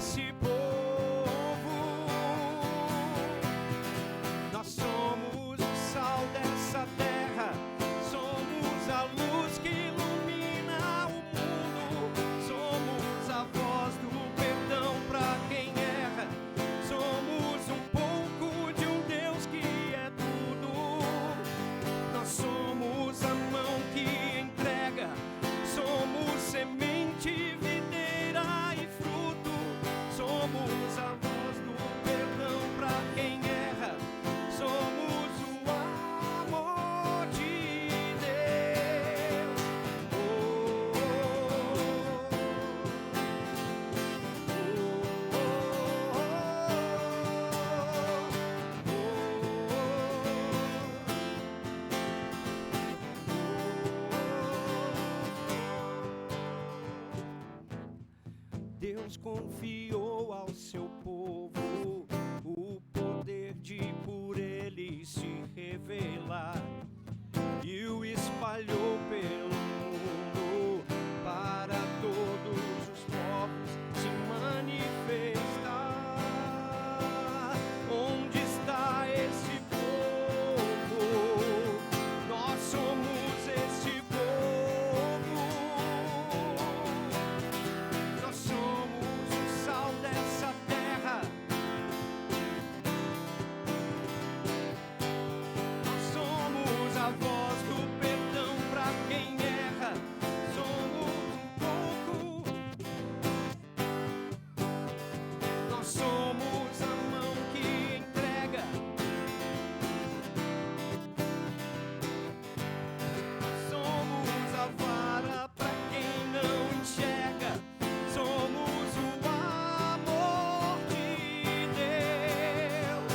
esse povo. Nós somos o sal dessa terra, somos a luz que ilumina o mundo, somos a voz do perdão para quem erra, somos um pouco de um Deus que é tudo. Nós somos a mão que entrega, somos semente, videira e fruto, somos a voz do perdão para quem erra, somos o amor de Deus. Oh, Deus confiou ao seu povo o poder de por ele se revelar e o espalhou pelo mundo para todos os povos se manifestar. Onde está esse povo? Nós somos esse povo. Nós somos o sal dessa terra. Nós somos a voz do perdão para quem erra. Somos um pouco. Nós somos a mão que entrega. Somos a vara para quem não enxerga. Somos o amor de Deus.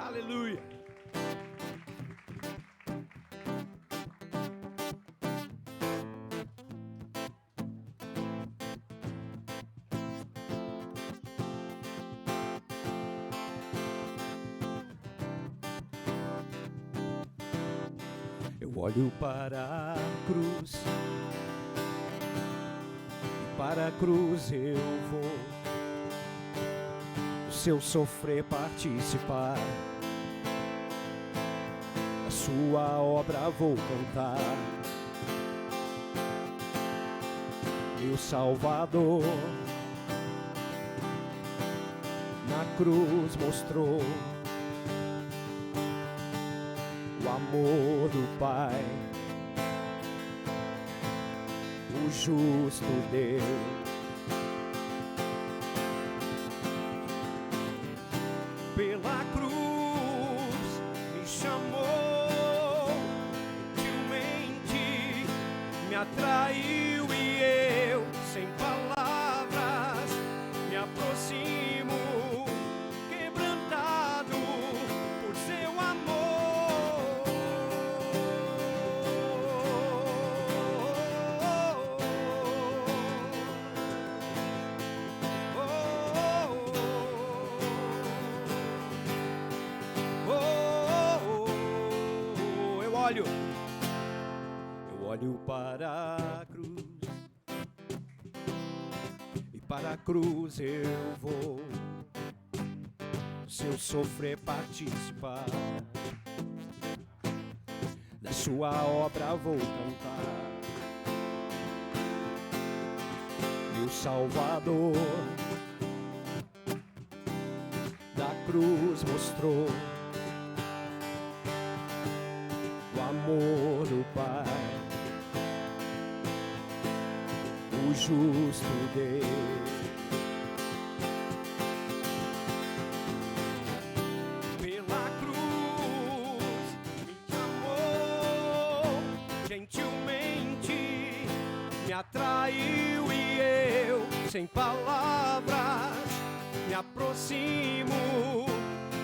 Aleluia. Eu olho para a cruz, e para a cruz eu vou, do seu sofrer participar, a sua obra vou cantar. Meu Salvador na cruz mostrou o amor do Pai, o justo Deus. Pela cruz me chamou, gentilmente me atraiu e eu, sem palavras, me aproximo, quebrantado por seu amor. Eu olho para a cruz, e para a cruz eu vou, seu sofrer participar, da sua obra vou cantar. Meu Salvador da cruz mostrou o amor do Pai, o justo Deus. Pela cruz me chamou, gentilmente me atraiu e eu, sem palavras, me aproximo,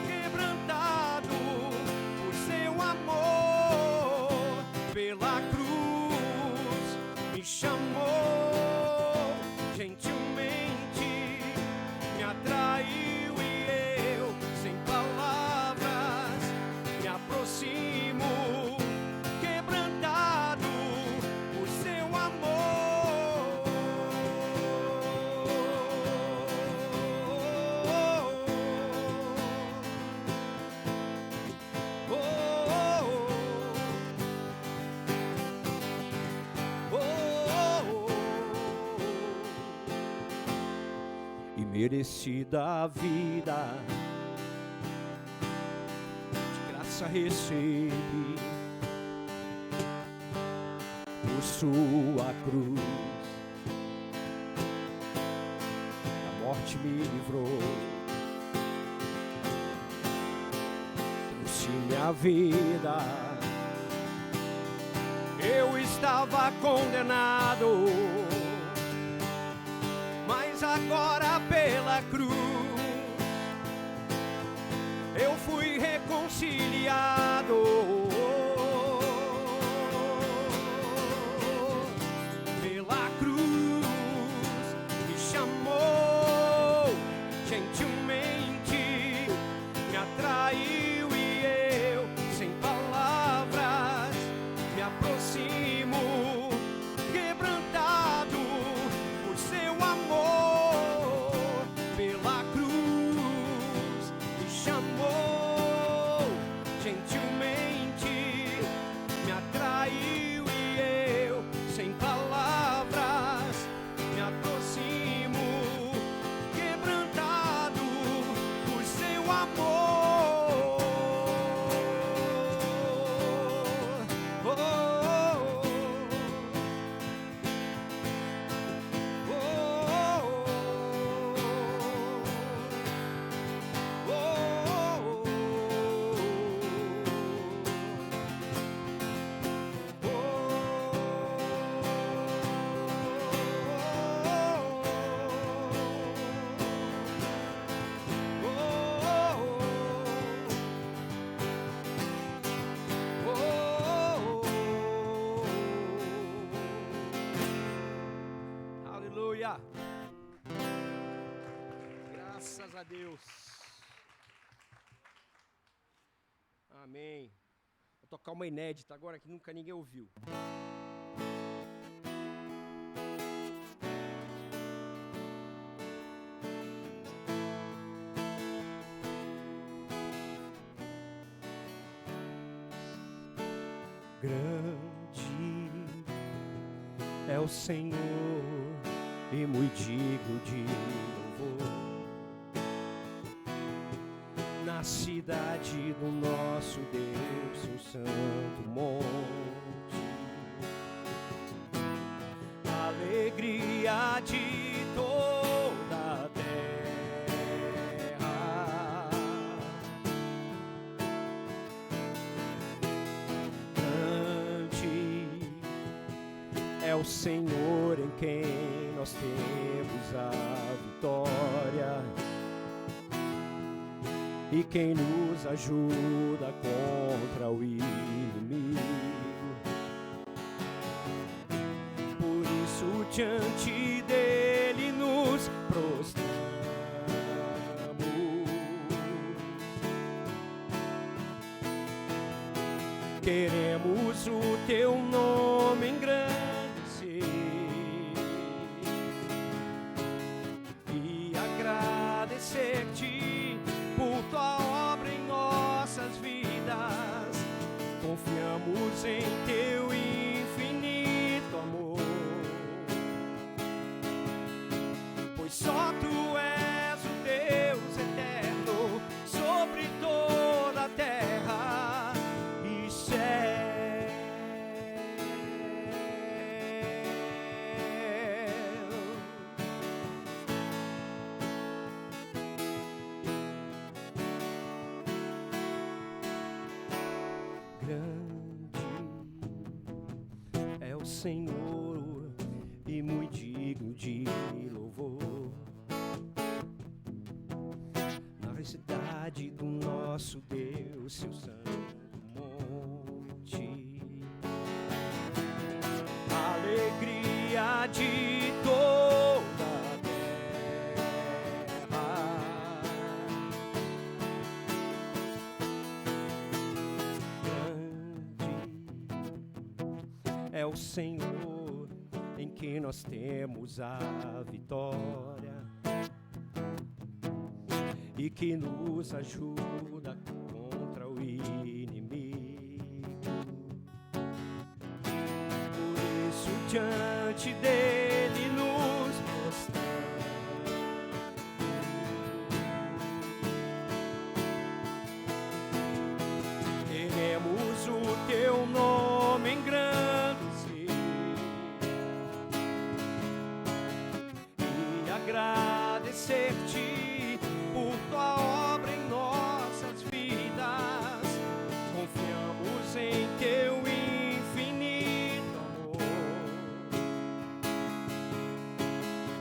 quebrantado por seu amor. Pela cruz me chamou gentilmente, me atraiu e eu, sem palavras, me aproximo, quebrantado por seu amor. E merecida a vida, de graça recebi, por sua cruz, a morte me livrou, trouxe minha vida. Eu estava condenado, mas agora pela cruz eu fui reconciliado. Pela cruz me chamou gentilmente, me atraiu e eu, sem palavras, me aproximo, quebrantado por seu amor. Pela cruz me chamou gentilmente, me atraiu e eu, sem palavras, me aproximo, quebrantado por seu amor. Aleluia! Graças a Deus. Amém. Vou tocar uma inédita agora que nunca ninguém ouviu. Grande é o Senhor e muito digno de louvor, na cidade do nosso Deus, seu santo monte. Alegria de toda a terra, grande é o Senhor em quem nós temos a vitória, e quem nos ajuda contra o inimigo. Por isso diante dele nos prostramos, queremos o teu nome engrandecer e agradecer-te por tua obra em nossas vidas. Confiamos em teu infinito amor, pois só tu és o Deus eterno sobre toda a terra e céu. Grande é o Senhor e muito digno de louvor, na cidade do nosso Deus, seu santo monte. Alegria de toda a terra. Grande é o Senhor em que nós temos a vitória e que nos ajuda contra o inimigo. Por isso, diante dele nos prostramos, queremos o teu nome engrandecer e agradecer-te por tua obra em nossas vidas. Confiamos em teu infinito amor,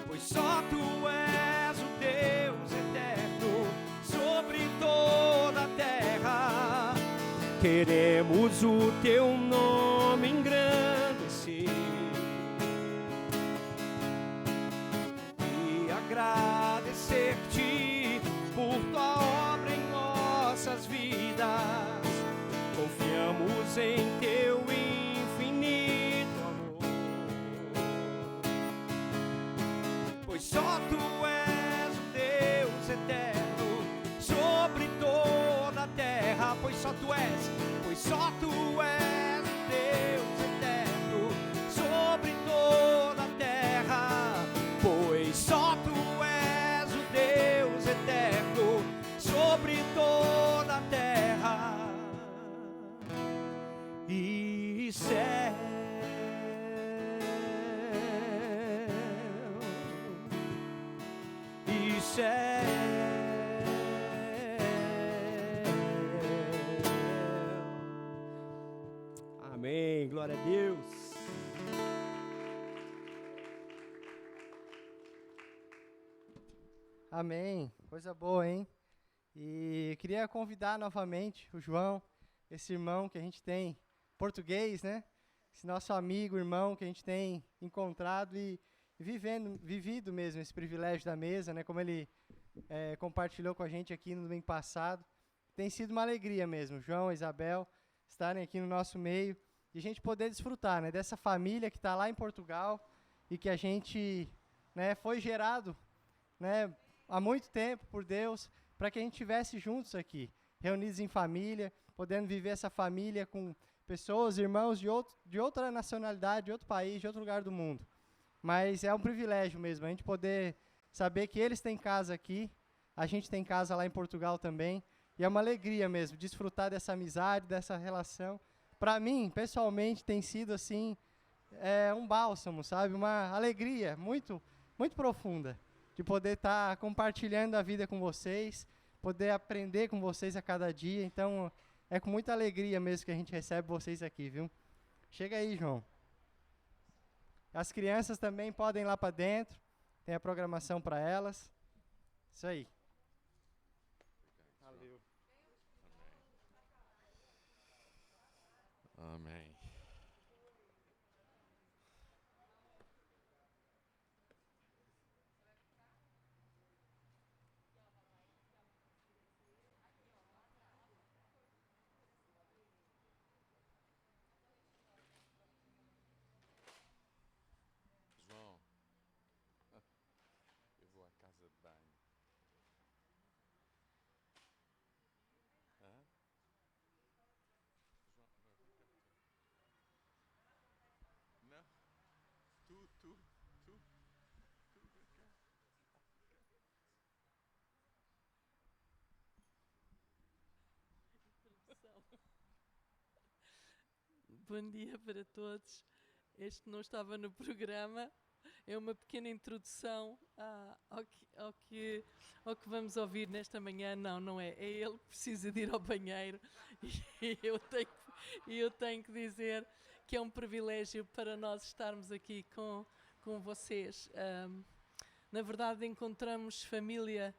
pois só tu és o Deus eterno sobre toda a terra. Queremos o teu nome engrandecer e agradecer-te por tua obra em nossas vidas. Confiamos em teu infinito amor, pois só tu és o Deus eterno sobre toda a terra. Pois só tu és o Deus eterno sobre toda a terra. Pois só tu és o Deus eterno sobre toda a terra e céu. E céu. Amém, glória a Deus. Amém, coisa boa, hein? E queria convidar novamente o João, esse irmão que a gente tem, português, né? Esse nosso amigo, irmão que a gente tem encontrado e vivido mesmo esse privilégio da mesa, né? Como ele compartilhou com a gente aqui no domingo passado. Tem sido uma alegria mesmo, João e Isabel estarem aqui no nosso meio e a gente poder desfrutar, né, dessa família que está lá em Portugal e que a gente, né, foi gerado, né, há muito tempo por Deus para que a gente estivesse juntos aqui, reunidos em família, podendo viver essa família com pessoas, irmãos de outra nacionalidade, de outro país, de outro lugar do mundo. Mas é um privilégio mesmo a gente poder saber que eles têm casa aqui, a gente tem casa lá em Portugal também, e é uma alegria mesmo desfrutar dessa amizade, dessa relação. Para mim, pessoalmente, tem sido assim, um bálsamo, sabe? Uma alegria muito, muito profunda de poder estar compartilhando a vida com vocês, poder aprender com vocês a cada dia. Então, é com muita alegria mesmo que a gente recebe vocês aqui, viu? Chega aí, João. As crianças também podem ir lá para dentro, tem a programação para elas. Isso aí. Valeu. Amém. João, eu vou à casa de banho. Hã? João, não, tu. Bom dia para todos. Este não estava no programa. É uma pequena introdução ao que vamos ouvir nesta manhã. Não é. É ele que precisa de ir ao banheiro e eu tenho que dizer que é um privilégio para nós estarmos aqui com vocês. Na verdade, encontramos família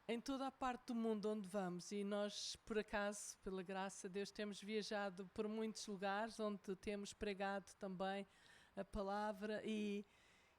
em toda a parte do mundo onde vamos e nós, por acaso, pela graça de Deus, temos viajado por muitos lugares onde temos pregado também a palavra e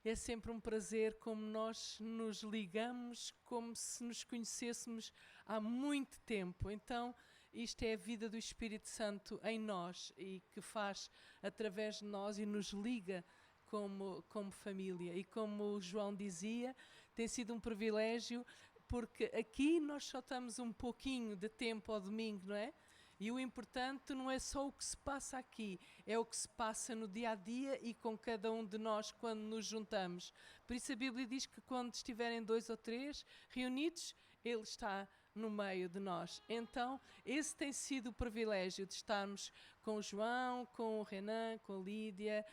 é sempre um prazer como nós nos ligamos, como se nos conhecêssemos há muito tempo. Então, isto é a vida do Espírito Santo em nós e que faz através de nós e nos liga como família. E como o João dizia, tem sido um privilégio porque aqui nós só estamos um pouquinho de tempo ao domingo, não é? E o importante não é só o que se passa aqui, é o que se passa no dia a dia e com cada um de nós quando nos juntamos. Por isso a Bíblia diz que quando estiverem 2 ou 3 reunidos, Ele está no meio de nós. Então, esse tem sido o privilégio de estarmos com o João, com o Renan, com a Lídia,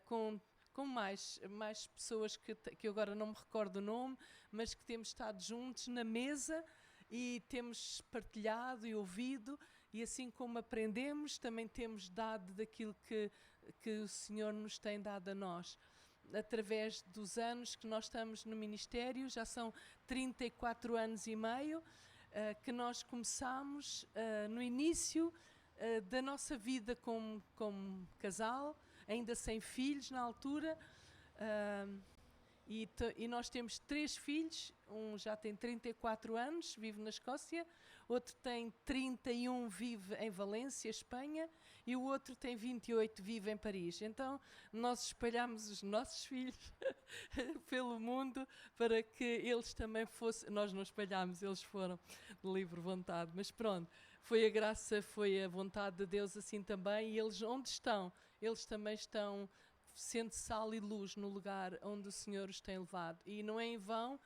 com mais pessoas que eu agora não me recordo o nome, mas que temos estado juntos na mesa e temos partilhado e ouvido. E assim como aprendemos, também temos dado daquilo que o Senhor nos tem dado a nós. Através dos anos que nós estamos no ministério, já são 34 anos e meio, que nós começámos no início da nossa vida como casal, ainda sem filhos na altura. E nós temos 3 filhos, um já tem 34 anos, vive na Escócia, outro tem 31, vive em Valência, Espanha, e o outro tem 28, vive em Paris. Então nós espalhamos os nossos filhos pelo mundo para que eles também fossem, nós não espalhámos, eles foram de livre vontade, mas pronto, foi a graça, foi a vontade de Deus assim também, e eles onde estão, eles também estão sendo sal e luz no lugar onde o Senhor os tem levado. E não é em vão,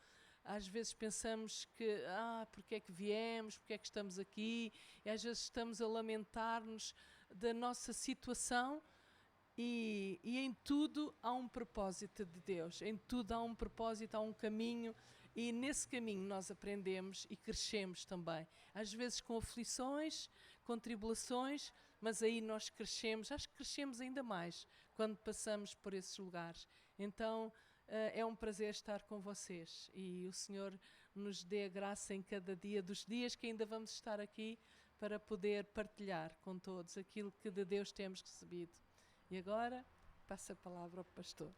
às vezes pensamos que, porque é que viemos, porque é que estamos aqui, e às vezes estamos a lamentar-nos da nossa situação, e em tudo há um propósito de Deus, em tudo há um propósito, há um caminho, e nesse caminho nós aprendemos e crescemos também. Às vezes com aflições, com tribulações, mas aí nós crescemos, acho que crescemos ainda mais quando passamos por esses lugares. Então é um prazer estar com vocês e o Senhor nos dê a graça em cada dia dos dias que ainda vamos estar aqui para poder partilhar com todos aquilo que de Deus temos recebido. E agora passo a palavra ao pastor.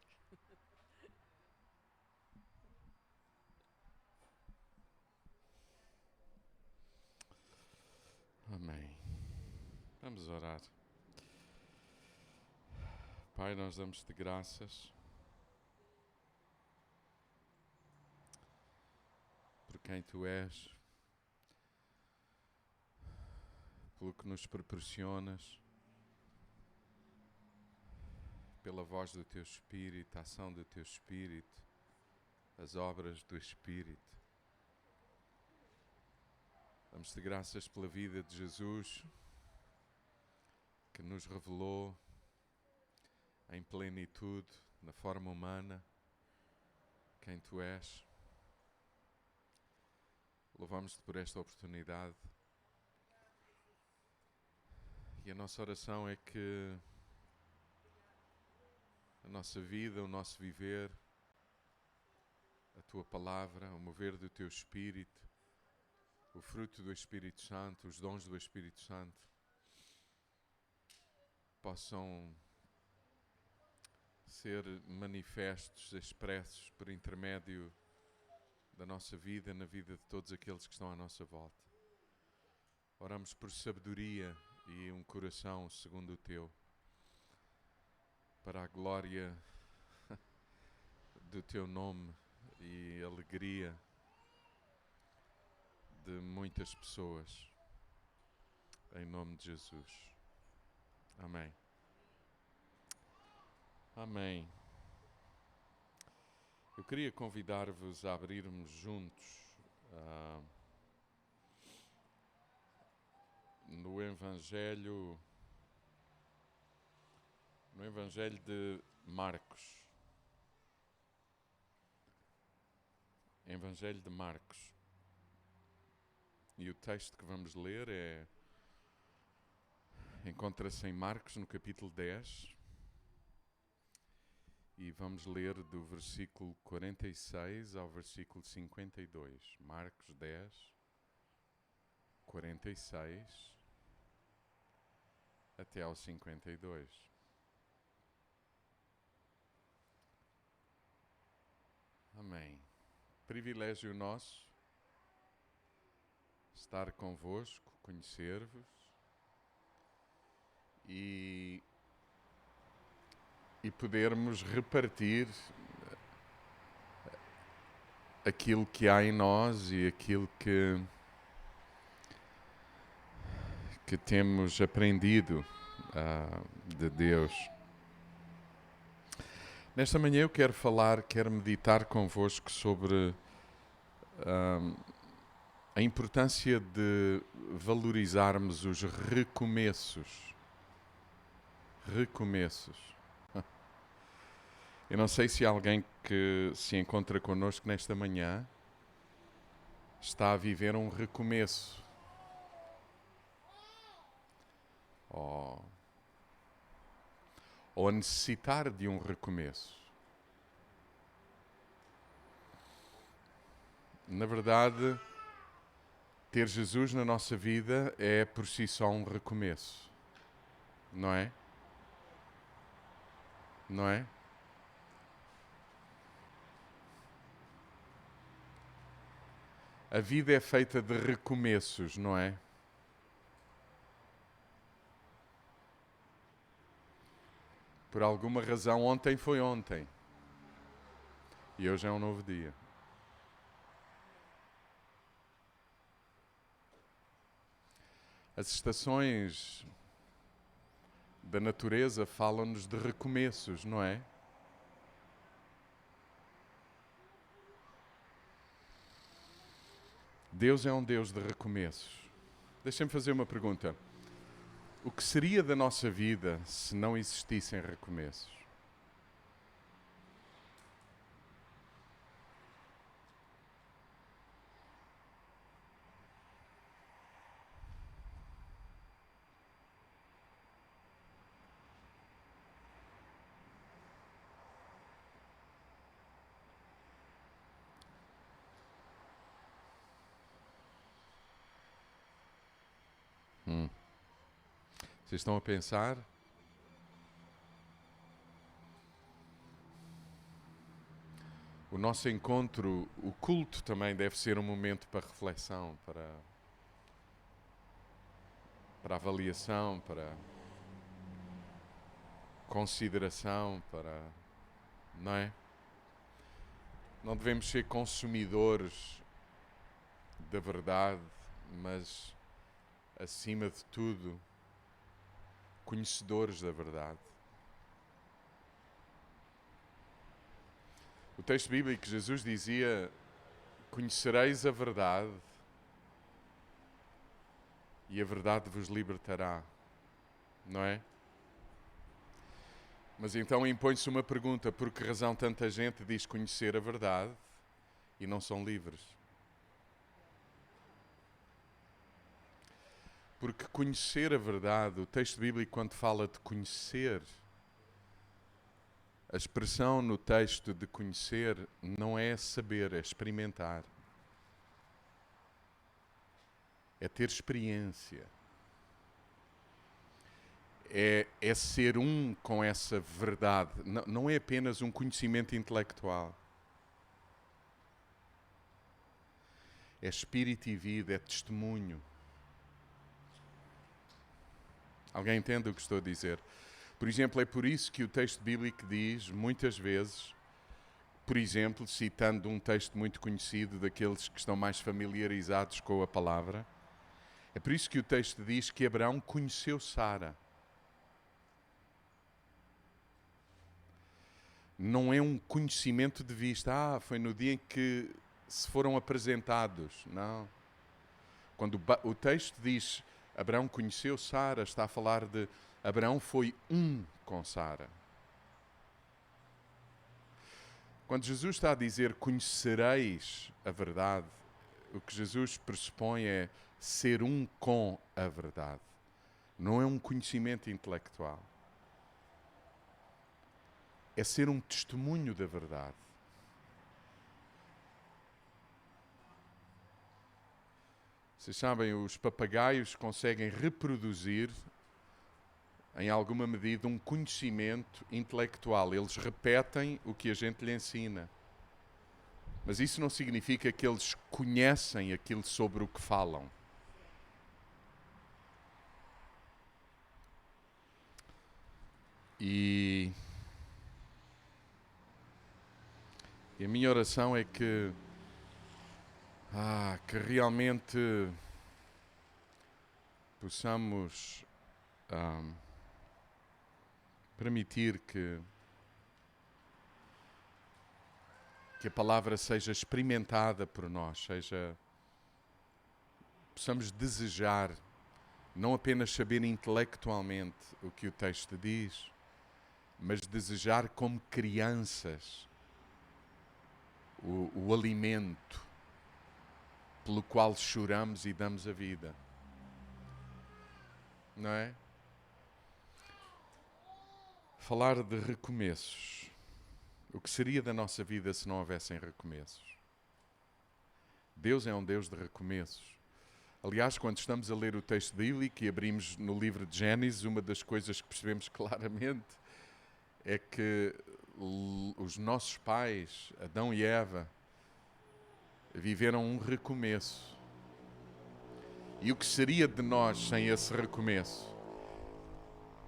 Amém. Vamos orar. Pai, nós damos-te graças por quem Tu és, pelo que nos proporcionas, pela voz do Teu Espírito, a ação do Teu Espírito, as obras do Espírito. Damos-te graças pela vida de Jesus, que nos revelou em plenitude, na forma humana, quem Tu és. Louvamos-te por esta oportunidade. E a nossa oração é que a nossa vida, o nosso viver, a Tua palavra, o mover do Teu Espírito, o fruto do Espírito Santo, os dons do Espírito Santo, possam ser manifestos, expressos por intermédio da nossa vida, na vida de todos aqueles que estão à nossa volta. Oramos por sabedoria e um coração segundo o Teu, para a glória do Teu nome e alegria de muitas pessoas, em nome de Jesus. Amém. Amém. Eu queria convidar-vos a abrirmos juntos no Evangelho de Marcos. Evangelho de Marcos. E o texto que vamos ler encontra-se em Marcos, no capítulo 10. E vamos ler do versículo 46 ao versículo 52. Marcos 10, 46 até ao 52. privilégio nosso estar convosco, conhecer-vos e podermos repartir aquilo que há em nós e aquilo que temos aprendido de Deus. Nesta manhã eu quero meditar convosco sobre a importância de valorizarmos os recomeços. Recomeços. Eu não sei se alguém que se encontra connosco nesta manhã está a viver um recomeço. Ou a necessitar de um recomeço. Na verdade, ter Jesus na nossa vida é por si só um recomeço. Não é? Não é? A vida é feita de recomeços, não é? Por alguma razão, ontem foi ontem. E hoje é um novo dia. As estações da natureza falam-nos de recomeços, não é? Deus é um Deus de recomeços. Deixem-me fazer uma pergunta. O que seria da nossa vida se não existissem recomeços? Vocês estão a pensar? O nosso encontro, o culto também deve ser um momento para reflexão, para avaliação, para consideração, não é? Não devemos ser consumidores da verdade, mas, acima de tudo, conhecedores da verdade. O texto bíblico, Jesus dizia: conhecereis a verdade e a verdade vos libertará. Não é? Mas então impõe-se uma pergunta: por que razão tanta gente diz conhecer a verdade e não são livres? Porque conhecer a verdade, o texto bíblico, quando fala de conhecer, a expressão no texto de conhecer não é saber, é experimentar. É ter experiência. É ser um com essa verdade. Não é apenas um conhecimento intelectual. É espírito e vida, é testemunho. Alguém entende o que estou a dizer? Por exemplo, é por isso que o texto bíblico diz, muitas vezes, por exemplo, citando um texto muito conhecido daqueles que estão mais familiarizados com a palavra, é por isso que o texto diz que Abraão conheceu Sara. Não é um conhecimento de vista, foi no dia em que se foram apresentados. Não. Quando o texto diz Abraão conheceu Sara, está a falar de Abraão foi um com Sara. Quando Jesus está a dizer conhecereis a verdade, o que Jesus pressupõe é ser um com a verdade. Não é um conhecimento intelectual. É ser um testemunho da verdade. Vocês sabem, os papagaios conseguem reproduzir, em alguma medida, um conhecimento intelectual. Eles repetem o que a gente lhe ensina. Mas isso não significa que eles conhecem aquilo sobre o que falam. E a minha oração é que realmente possamos permitir que a palavra seja experimentada por nós, possamos desejar não apenas saber intelectualmente o que o texto diz, mas desejar como crianças o alimento pelo qual choramos e damos a vida. Não é? Falar de recomeços. O que seria da nossa vida se não houvessem recomeços? Deus é um Deus de recomeços. Aliás, quando estamos a ler o texto bíblico e abrimos no livro de Gênesis, uma das coisas que percebemos claramente é que os nossos pais, Adão e Eva, viveram um recomeço. E o que seria de nós sem esse recomeço?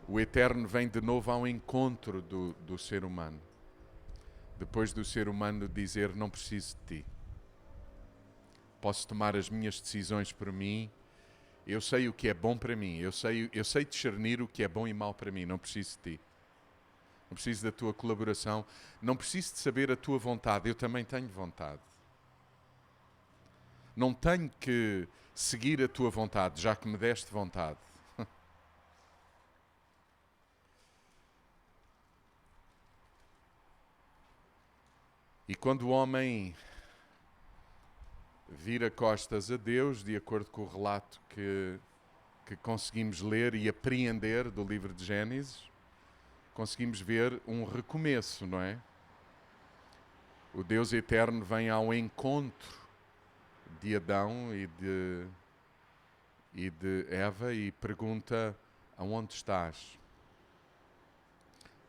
O Eterno vem de novo ao encontro do ser humano. Depois do ser humano dizer, não preciso de ti. Posso tomar as minhas decisões por mim. Eu sei o que é bom para mim. Eu sei discernir o que é bom e mau para mim. Não preciso de ti. Não preciso da tua colaboração. Não preciso de saber a tua vontade. Eu também tenho vontade. Não tenho que seguir a tua vontade, já que me deste vontade. E quando o homem vira costas a Deus, de acordo com o relato que conseguimos ler e apreender do livro de Gênesis, conseguimos ver um recomeço, não é? O Deus Eterno vem ao encontro de Adão e de Eva e pergunta, aonde estás?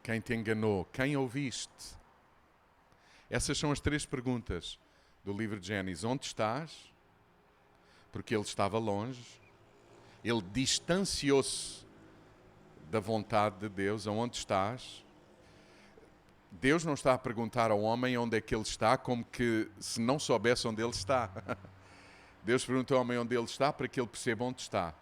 Quem te enganou? Quem ouviste? Essas são as 3 perguntas do livro de Gênesis. Onde estás? Porque ele estava longe. Ele distanciou-se da vontade de Deus. Aonde estás? Deus não está a perguntar ao homem onde é que ele está, como que se não soubesse onde ele está. Deus pergunta ao homem onde ele está para que ele perceba onde está.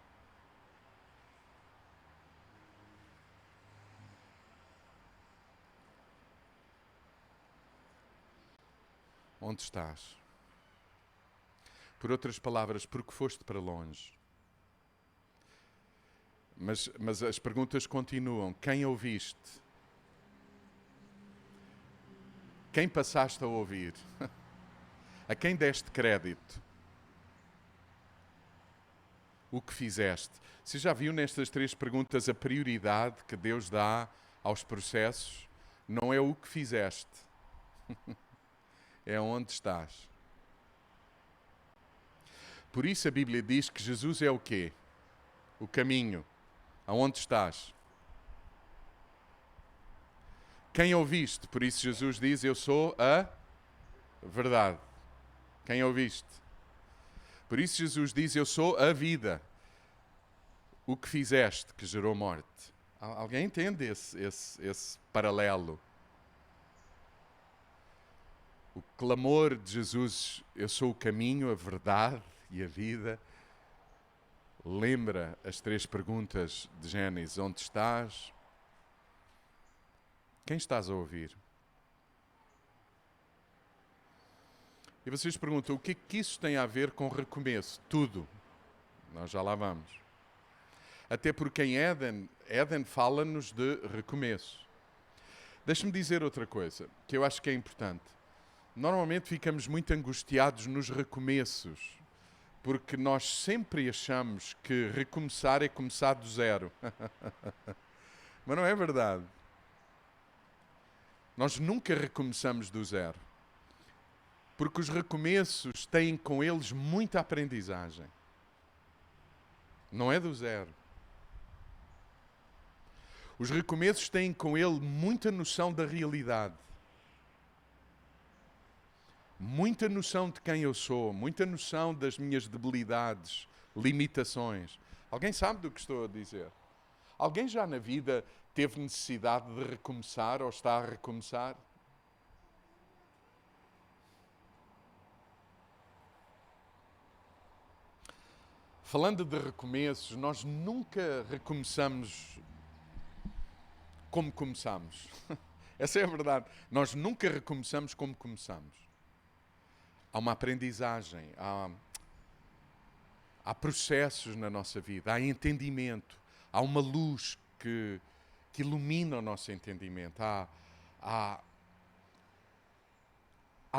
Onde estás? Por outras palavras, porque foste para longe. Mas as perguntas continuam. Quem ouviste? Quem passaste a ouvir? A quem deste crédito? O que fizeste? Você já viu nestas 3 perguntas a prioridade que Deus dá aos processos? Não é o que fizeste. É onde estás. Por isso a Bíblia diz que Jesus é o quê? O caminho. Aonde estás? Quem ouviste? Por isso Jesus diz, eu sou a verdade. Quem ouviste? Por isso Jesus diz, eu sou a vida. O que fizeste que gerou morte? Alguém entende esse paralelo? O clamor de Jesus, eu sou o caminho, a verdade e a vida, lembra as 3 perguntas de Gênesis. Onde estás? Quem estás a ouvir? E vocês perguntam, o que é que isso tem a ver com recomeço? Tudo. Nós já lá vamos. Até porque em Éden fala-nos de recomeço. Deixa-me dizer outra coisa, que eu acho que é importante. Normalmente ficamos muito angustiados nos recomeços, porque nós sempre achamos que recomeçar é começar do zero. Mas não é verdade. Nós nunca recomeçamos do zero. Porque os recomeços têm com eles muita aprendizagem. Não é do zero. Os recomeços têm com ele muita noção da realidade. muita noção de quem eu sou, muita noção das minhas debilidades, limitações. Alguém sabe do que estou a dizer? Alguém já na vida teve necessidade de recomeçar ou está a recomeçar? Falando de recomeços, nós nunca recomeçamos como começamos. Essa é a verdade. Nós nunca recomeçamos como começamos. Há uma aprendizagem, há processos na nossa vida, há entendimento, há uma luz que ilumina o nosso entendimento, há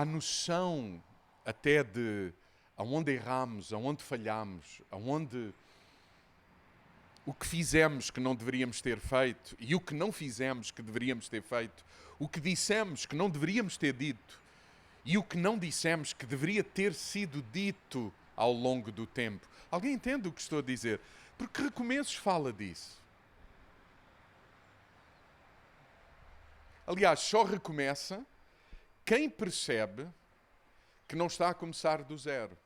noção até de aonde erramos, aonde falhamos, o que fizemos que não deveríamos ter feito e o que não fizemos que deveríamos ter feito, o que dissemos que não deveríamos ter dito e o que não dissemos que deveria ter sido dito ao longo do tempo. Alguém entende o que estou a dizer? Porque Recomeços fala disso. Aliás, só recomeça quem percebe que não está a começar do zero.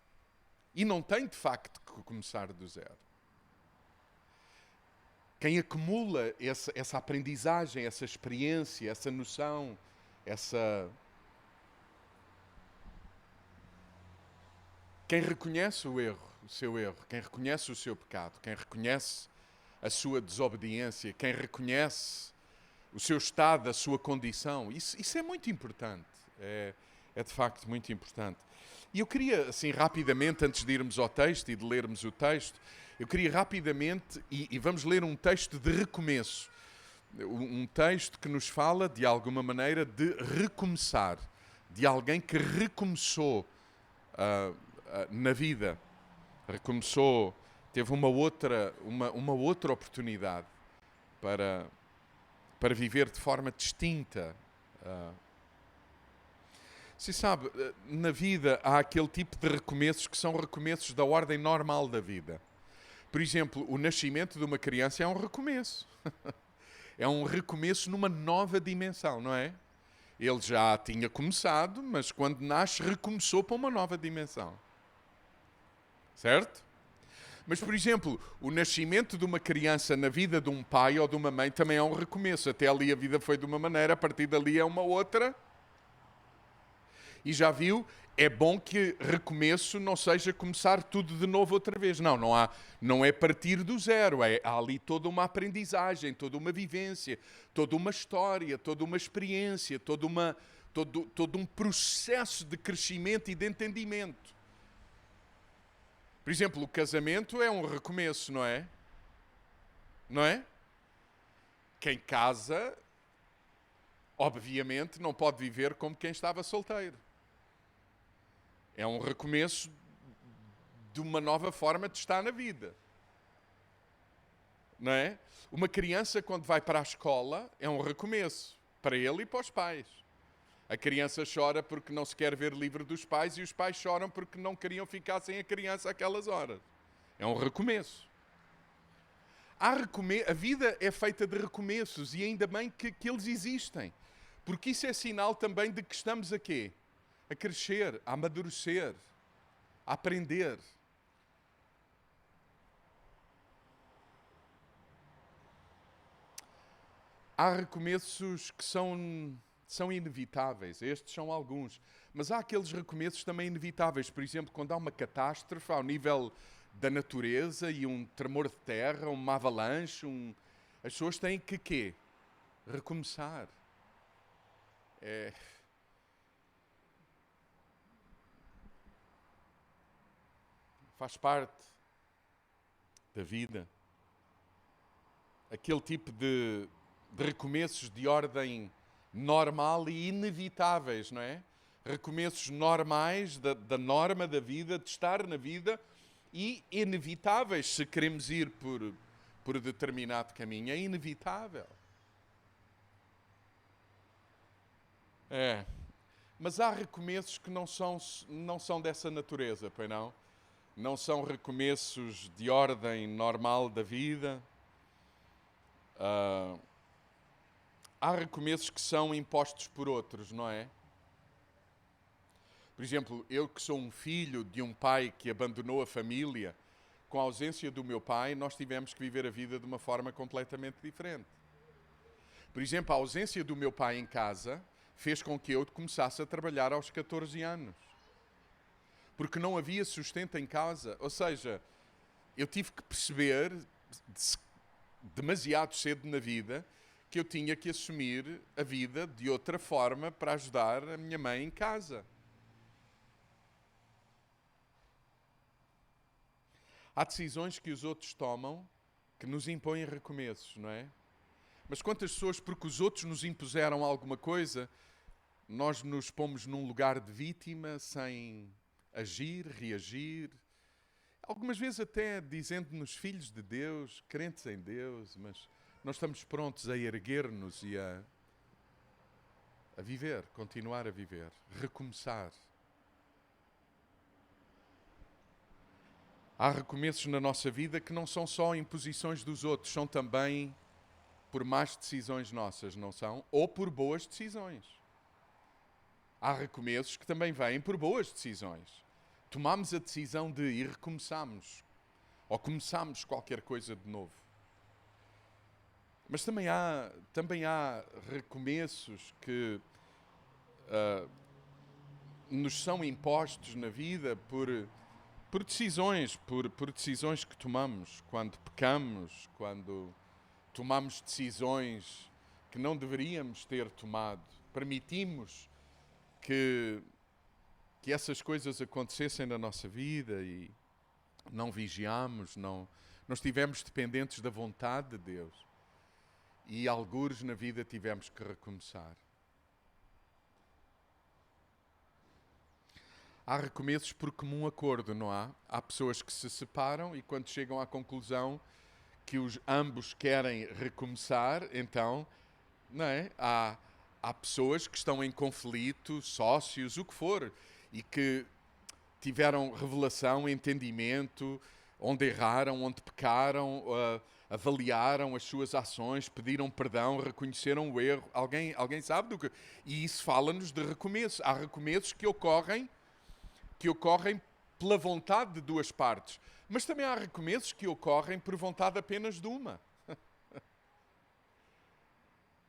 E não tem, de facto, que começar do zero. Quem acumula essa aprendizagem, essa experiência, essa noção, Quem reconhece o seu erro, quem reconhece o seu pecado, quem reconhece a sua desobediência, quem reconhece o seu estado, a sua condição, isso é muito importante. É de facto muito importante. E eu queria, assim, rapidamente, antes de irmos ao texto e de lermos o texto, eu queria rapidamente, e vamos ler um texto de recomeço. Um texto que nos fala, de alguma maneira, de recomeçar. De alguém que recomeçou na vida. Recomeçou, teve uma outra oportunidade para viver de forma distinta. Se sabe, na vida há aquele tipo de recomeços que são recomeços da ordem normal da vida. Por exemplo, o nascimento de uma criança é um recomeço. É um recomeço numa nova dimensão, não é? Ele já tinha começado, mas quando nasce, recomeçou para uma nova dimensão. Certo? Mas, por exemplo, o nascimento de uma criança na vida de um pai ou de uma mãe também é um recomeço. Até ali a vida foi de uma maneira, a partir dali é uma outra. E já viu, é bom que recomeço não seja começar tudo de novo outra vez. Não é partir do zero. Há ali toda uma aprendizagem, toda uma vivência, toda uma história, toda uma experiência, todo um processo de crescimento e de entendimento. Por exemplo, o casamento é um recomeço, não é? Não é? Quem casa, obviamente, não pode viver como quem estava solteiro. É um recomeço de uma nova forma de estar na vida. Não é? Uma criança, quando vai para a escola, é um recomeço para ele e para os pais. A criança chora porque não se quer ver livre dos pais e os pais choram porque não queriam ficar sem a criança aquelas horas. É um recomeço. A vida é feita de recomeços e ainda bem que eles existem. Porque isso é sinal também de que estamos a quê? A crescer, a amadurecer, a aprender. Há recomeços que são inevitáveis. Estes são alguns. Mas há aqueles recomeços também inevitáveis. Por exemplo, quando há uma catástrofe ao nível da natureza e um tremor de terra, uma avalanche, as pessoas têm que quê? Recomeçar. Faz parte da vida. Aquele tipo de recomeços de ordem normal e inevitáveis, não é? Recomeços normais da norma da vida, de estar na vida, e inevitáveis se queremos ir por determinado caminho. É inevitável. Mas há recomeços que não são dessa natureza, pois não? Não são recomeços de ordem normal da vida. Há recomeços que são impostos por outros, não é? Por exemplo, eu que sou um filho de um pai que abandonou a família, com a ausência do meu pai, nós tivemos que viver a vida de uma forma completamente diferente. Por exemplo, a ausência do meu pai em casa fez com que eu começasse a trabalhar aos 14 anos. Porque não havia sustento em casa. Ou seja, eu tive que perceber demasiado cedo na vida que eu tinha que assumir a vida de outra forma para ajudar a minha mãe em casa. Há decisões que os outros tomam que nos impõem recomeços, não é? Mas quantas pessoas, porque os outros nos impuseram alguma coisa, nós nos pomos num lugar de vítima sem agir, reagir, algumas vezes até dizendo-nos filhos de Deus, crentes em Deus, mas nós estamos prontos a erguer-nos e a viver, continuar a viver, recomeçar. Há recomeços na nossa vida que não são só imposições dos outros, são também por más decisões nossas, não são? Ou por boas decisões. Há recomeços que também vêm por boas decisões. Tomamos a decisão de ir recomeçamos. Ou começamos qualquer coisa de novo. Mas também há recomeços que nos são impostos na vida por decisões que tomamos, quando pecamos, quando tomamos decisões que não deveríamos ter tomado, permitimos que essas coisas acontecessem na nossa vida e não vigiamos, não estivemos dependentes da vontade de Deus e algures na vida tivemos que recomeçar. Há recomeços por comum acordo, não há? Há pessoas que se separam e quando chegam à conclusão que ambos querem recomeçar, então, não é? Há pessoas que estão em conflito, sócios, o que for, e que tiveram revelação, entendimento, onde erraram, onde pecaram, avaliaram as suas ações, pediram perdão, reconheceram o erro. Alguém sabe do que? E isso fala-nos de recomeço. Há recomeços que ocorrem pela vontade de duas partes. Mas também há recomeços que ocorrem por vontade apenas de uma.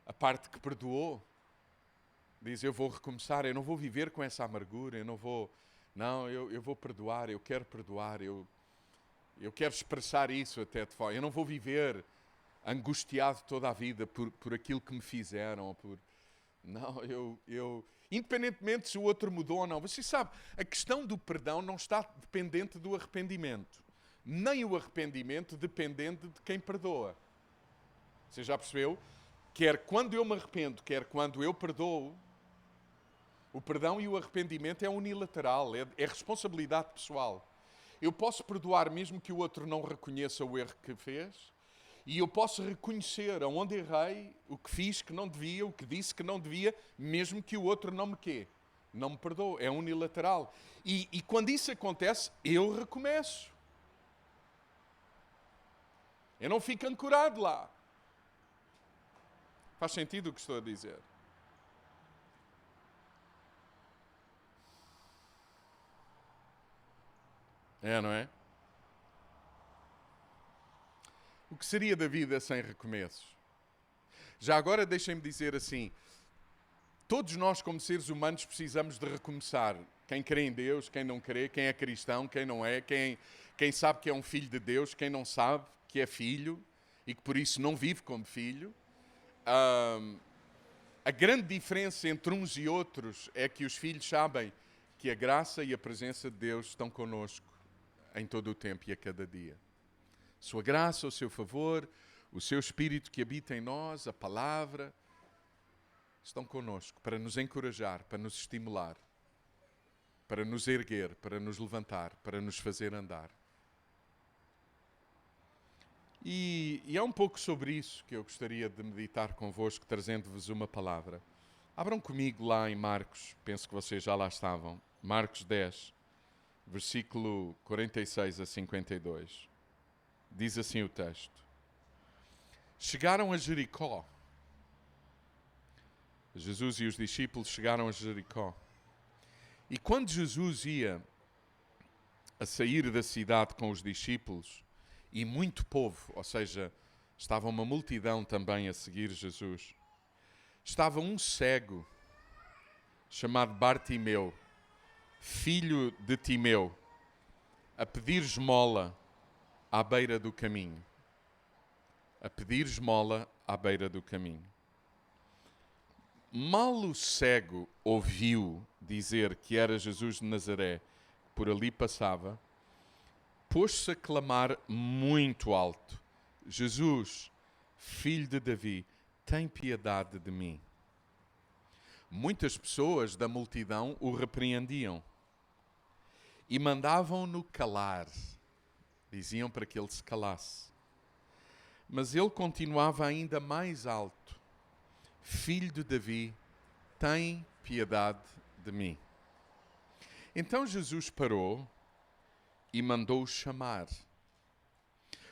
A parte que perdoou diz, eu vou recomeçar, eu não vou viver com essa amargura, eu vou perdoar, eu quero perdoar, eu quero expressar isso até de fora. Eu não vou viver angustiado toda a vida por aquilo que me fizeram. Independentemente se o outro mudou ou não. Você sabe, a questão do perdão não está dependente do arrependimento. Nem o arrependimento dependente de quem perdoa. Você já percebeu? Quer quando eu me arrependo, quer quando eu perdoo, o perdão e o arrependimento é unilateral, é responsabilidade pessoal. Eu posso perdoar mesmo que o outro não reconheça o erro que fez, e eu posso reconhecer aonde errei, o que fiz que não devia, o que disse que não devia, mesmo que o outro não me perdoe. É unilateral. E quando isso acontece, eu recomeço. Eu não fico ancorado lá. Faz sentido o que estou a dizer? É, não é? O que seria da vida sem recomeços? Já agora deixem-me dizer assim, todos nós como seres humanos precisamos de recomeçar. Quem crê em Deus, quem não crê, quem é cristão, quem não é, quem sabe que é um filho de Deus, quem não sabe que é filho e que por isso não vive como filho. A grande diferença entre uns e outros é que os filhos sabem que a graça e a presença de Deus estão connosco em todo o tempo e a cada dia. Sua graça, o seu favor, o seu Espírito que habita em nós, a palavra, estão connosco para nos encorajar, para nos estimular, para nos erguer, para nos levantar, para nos fazer andar. E é um pouco sobre isso que eu gostaria de meditar convosco, trazendo-vos uma palavra. Abram comigo lá em Marcos, penso que vocês já lá estavam. Marcos 10, versículo 46 a 52. Diz assim o texto. Chegaram a Jericó. Jesus e os discípulos chegaram a Jericó. E quando Jesus ia a sair da cidade com os discípulos, e muito povo, ou seja, estava uma multidão também a seguir Jesus, estava um cego chamado Bartimeu, filho de Timeu, a pedir esmola à beira do caminho. A pedir esmola à beira do caminho. Mal o cego ouviu dizer que era Jesus de Nazaré, que por ali passava, pôs-se a clamar muito alto: Jesus, filho de Davi, tem piedade de mim. Muitas pessoas da multidão o repreendiam e mandavam-no calar. Diziam para que ele se calasse. Mas ele continuava ainda mais alto: Filho de Davi, tem piedade de mim. Então Jesus parou e mandou-o chamar.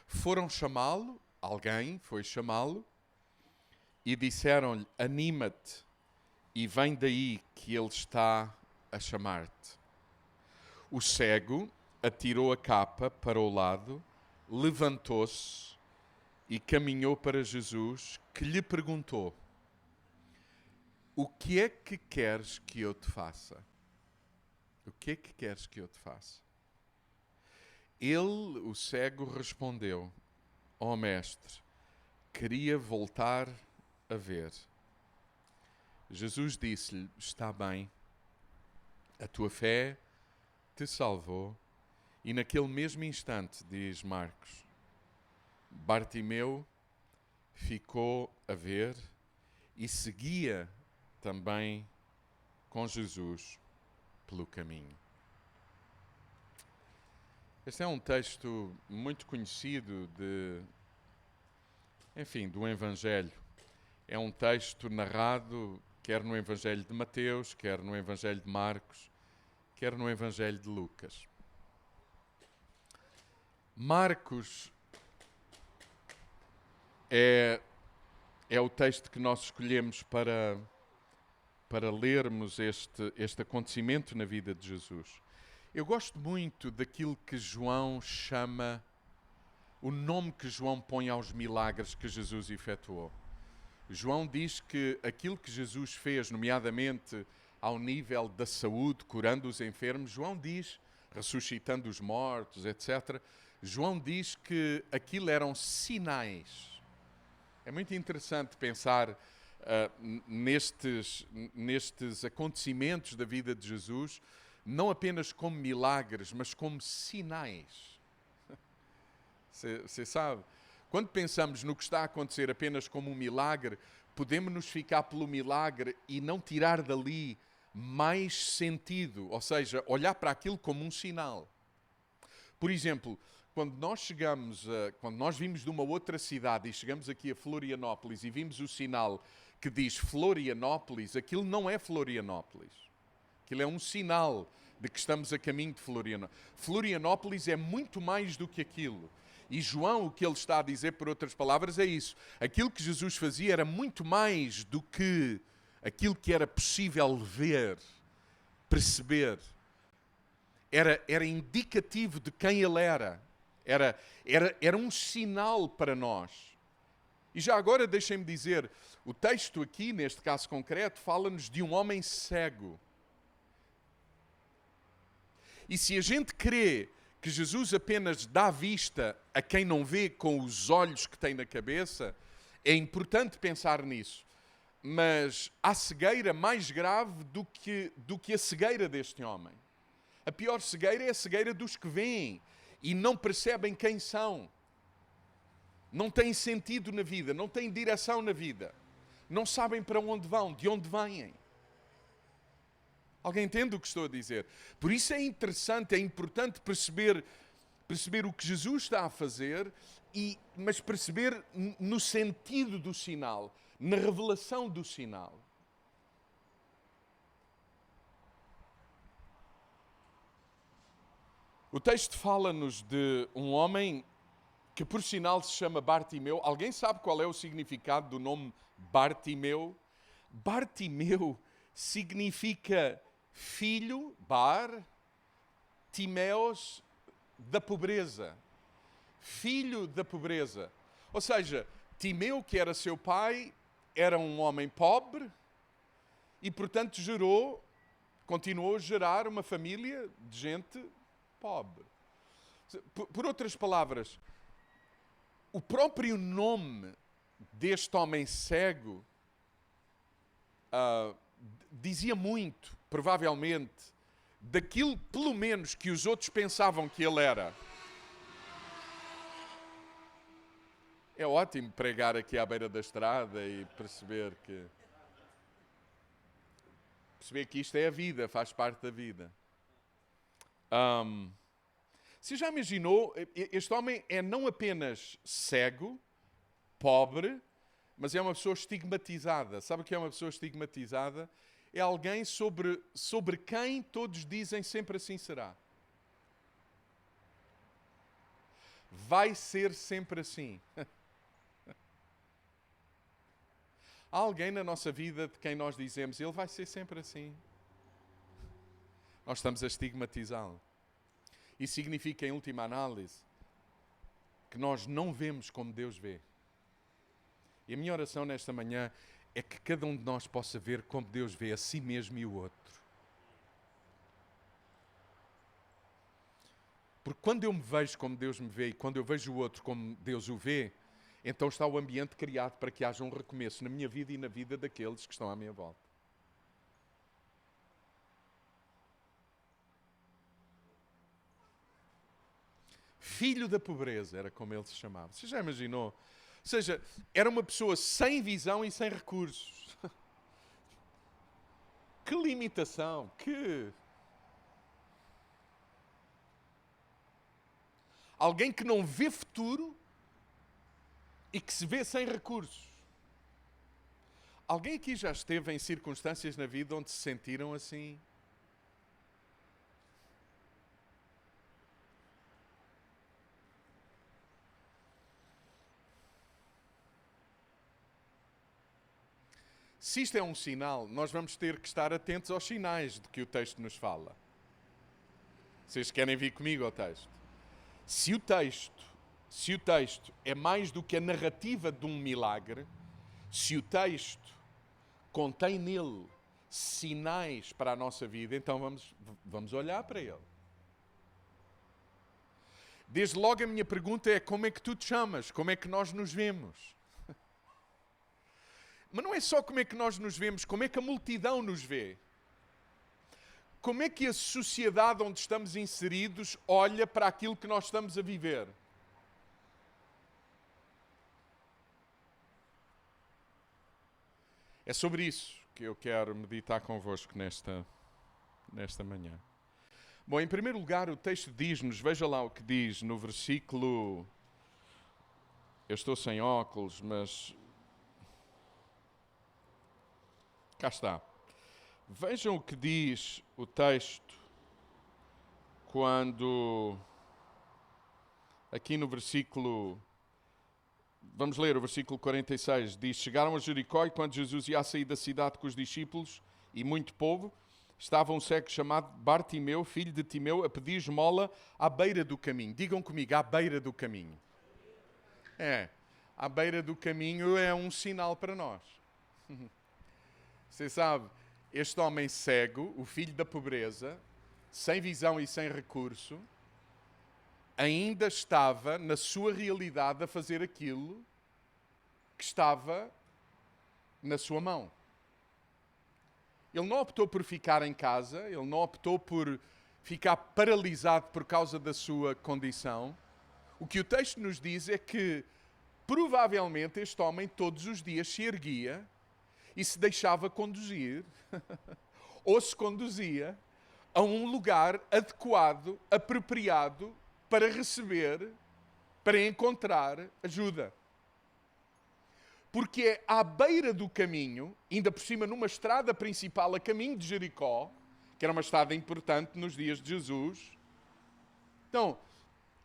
Foram chamá-lo, alguém foi chamá-lo, e disseram-lhe: anima-te e vem daí que ele está a chamar-te. O cego atirou a capa para o lado, levantou-se e caminhou para Jesus, que lhe perguntou: o que é que queres que eu te faça? O que é que queres que eu te faça? Ele, o cego, respondeu: ó mestre, queria voltar a ver. Jesus disse-lhe: está bem, a tua fé te salvou. E naquele mesmo instante, diz Marcos, Bartimeu ficou a ver e seguia também com Jesus pelo caminho. Este é um texto muito conhecido do Evangelho. É um texto narrado quer no Evangelho de Mateus, quer no Evangelho de Marcos, quer no Evangelho de Lucas. Marcos é o texto que nós escolhemos para lermos este acontecimento na vida de Jesus. Eu gosto muito daquilo que João chama, o nome que João põe aos milagres que Jesus efetuou. João diz que aquilo que Jesus fez, nomeadamente ao nível da saúde, curando os enfermos, João diz, ressuscitando os mortos, etc., João diz que aquilo eram sinais. É muito interessante pensar nestes acontecimentos da vida de Jesus, não apenas como milagres, mas como sinais. Você sabe, quando pensamos no que está a acontecer apenas como um milagre, podemos nos ficar pelo milagre e não tirar dali mais sentido, ou seja, olhar para aquilo como um sinal. Por exemplo, quando nós vimos de uma outra cidade e chegamos aqui a Florianópolis e vimos o sinal que diz Florianópolis, aquilo não é Florianópolis. Aquilo é um sinal de que estamos a caminho de Florianópolis. Florianópolis é muito mais do que aquilo. E João, o que ele está a dizer, por outras palavras, é isso. Aquilo que Jesus fazia era muito mais do que aquilo que era possível ver, perceber. Era indicativo de quem ele era. Era um sinal para nós. E já agora deixem-me dizer, o texto aqui, neste caso concreto, fala-nos de um homem cego. E se a gente crê que Jesus apenas dá vista a quem não vê com os olhos que tem na cabeça, é importante pensar nisso. Mas há cegueira mais grave do que a cegueira deste homem. A pior cegueira é a cegueira dos que veem e não percebem quem são. Não têm sentido na vida, não têm direção na vida. Não sabem para onde vão, de onde vêm. Alguém entende o que estou a dizer? Por isso é interessante, é importante perceber o que Jesus está a fazer, mas perceber no sentido do sinal, na revelação do sinal. O texto fala-nos de um homem que por sinal se chama Bartimeu. Alguém sabe qual é o significado do nome Bartimeu? Bartimeu significa filho, Bar, Timeus, da pobreza. Filho da pobreza. Ou seja, Timeu, que era seu pai, era um homem pobre e, portanto, continuou a gerar uma família de gente pobre. Por outras palavras, o próprio nome deste homem cego dizia muito, provavelmente, daquilo, pelo menos, que os outros pensavam que ele era. É ótimo pregar aqui à beira da estrada e perceber que isto é a vida, faz parte da vida. Você já imaginou, este homem é não apenas cego, pobre, mas é uma pessoa estigmatizada. Sabe o que é uma pessoa estigmatizada? É alguém sobre quem todos dizem sempre assim será. Vai ser sempre assim. Há alguém na nossa vida de quem nós dizemos, ele vai ser sempre assim. Nós estamos a estigmatizá-lo. Isso significa, em última análise, que nós não vemos como Deus vê. E a minha oração nesta manhã é que cada um de nós possa ver como Deus vê a si mesmo e o outro. Porque quando eu me vejo como Deus me vê e quando eu vejo o outro como Deus o vê, então está o ambiente criado para que haja um recomeço na minha vida e na vida daqueles que estão à minha volta. Filho da pobreza, era como ele se chamava. Você já imaginou? Ou seja, era uma pessoa sem visão e sem recursos. Que limitação, Alguém que não vê futuro e que se vê sem recursos. Alguém aqui já esteve em circunstâncias na vida onde se sentiram assim? Se isto é um sinal, nós vamos ter que estar atentos aos sinais de que o texto nos fala. Vocês querem vir comigo ao texto? Se o texto é mais do que a narrativa de um milagre, se o texto contém nele sinais para a nossa vida, então vamos olhar para ele. Desde logo a minha pergunta é: como é que tu te chamas? Como é que nós nos vemos? Mas não é só como é que nós nos vemos, como é que a multidão nos vê. Como é que a sociedade onde estamos inseridos olha para aquilo que nós estamos a viver? É sobre isso que eu quero meditar convosco nesta manhã. Bom, em primeiro lugar, o texto diz-nos, veja lá o que diz no versículo... Eu estou sem óculos, mas... Cá está. Vejam o que diz o texto quando, aqui no versículo, vamos ler o versículo 46, diz: chegaram a Jericó e quando Jesus ia a sair da cidade com os discípulos e muito povo, estava um cego chamado Bartimeu, filho de Timeu, a pedir esmola à beira do caminho. Digam comigo, à beira do caminho. À beira do caminho é um sinal para nós. Você sabe, este homem cego, o filho da pobreza, sem visão e sem recurso, ainda estava na sua realidade a fazer aquilo que estava na sua mão. Ele não optou por ficar em casa, ele não optou por ficar paralisado por causa da sua condição. O que o texto nos diz é que, provavelmente, este homem todos os dias se erguia e se deixava conduzir, ou se conduzia a um lugar adequado, apropriado, para receber, para encontrar ajuda. Porque é à beira do caminho, ainda por cima numa estrada principal a caminho de Jericó, que era uma estrada importante nos dias de Jesus. Então,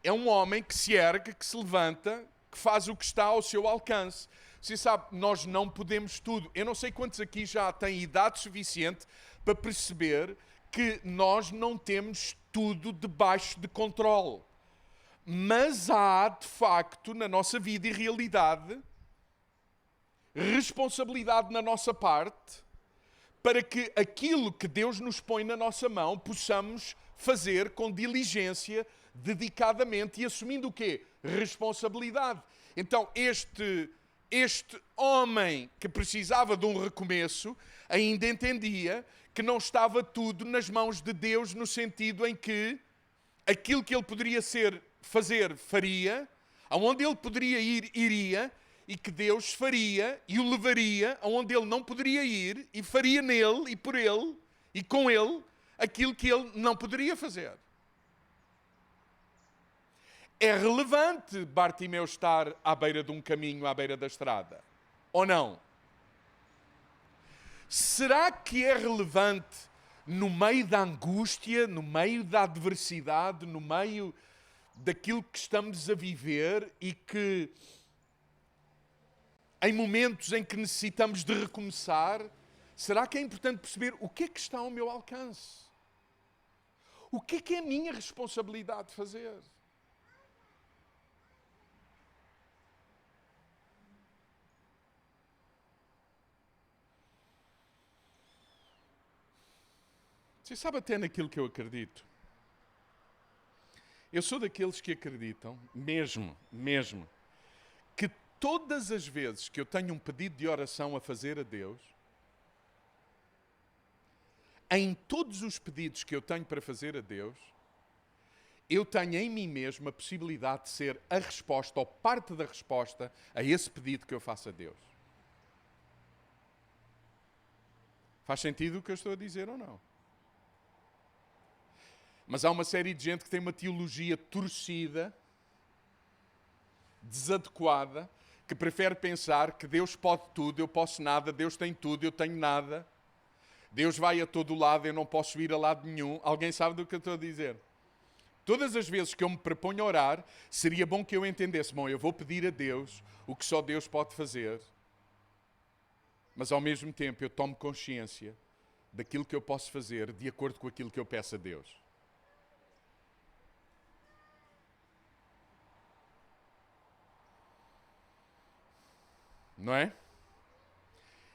é um homem que se ergue, que se levanta, que faz o que está ao seu alcance. Você sabe, nós não podemos tudo. Eu não sei quantos aqui já têm idade suficiente para perceber que nós não temos tudo debaixo de controle. Mas há, de facto, na nossa vida e realidade, responsabilidade na nossa parte para que aquilo que Deus nos põe na nossa mão possamos fazer com diligência, dedicadamente e assumindo o quê? Responsabilidade. Então, este homem que precisava de um recomeço ainda entendia que não estava tudo nas mãos de Deus, no sentido em que aquilo que ele poderia fazer, faria, aonde ele poderia ir, iria, e que Deus faria e o levaria aonde ele não poderia ir e faria nele e por ele e com ele aquilo que ele não poderia fazer. É relevante Bartimeu estar à beira de um caminho, à beira da estrada? Ou não? Será que é relevante no meio da angústia, no meio da adversidade, no meio daquilo que estamos a viver e que em momentos em que necessitamos de recomeçar, será que é importante perceber o que é que está ao meu alcance? O que é a minha responsabilidade de fazer? Você sabe até naquilo que eu acredito? Eu sou daqueles que acreditam, mesmo, que todas as vezes que eu tenho um pedido de oração a fazer a Deus, em todos os pedidos que eu tenho para fazer a Deus, eu tenho em mim mesmo a possibilidade de ser a resposta ou parte da resposta a esse pedido que eu faço a Deus. Faz sentido o que eu estou a dizer ou não? Mas há uma série de gente que tem uma teologia torcida, desadequada, que prefere pensar que Deus pode tudo, eu posso nada, Deus tem tudo, eu tenho nada. Deus vai a todo lado, eu não posso ir a lado nenhum. Alguém sabe do que eu estou a dizer? Todas as vezes que eu me proponho a orar, seria bom que eu entendesse, bom, eu vou pedir a Deus o que só Deus pode fazer, mas ao mesmo tempo eu tomo consciência daquilo que eu posso fazer de acordo com aquilo que eu peço a Deus. Não é?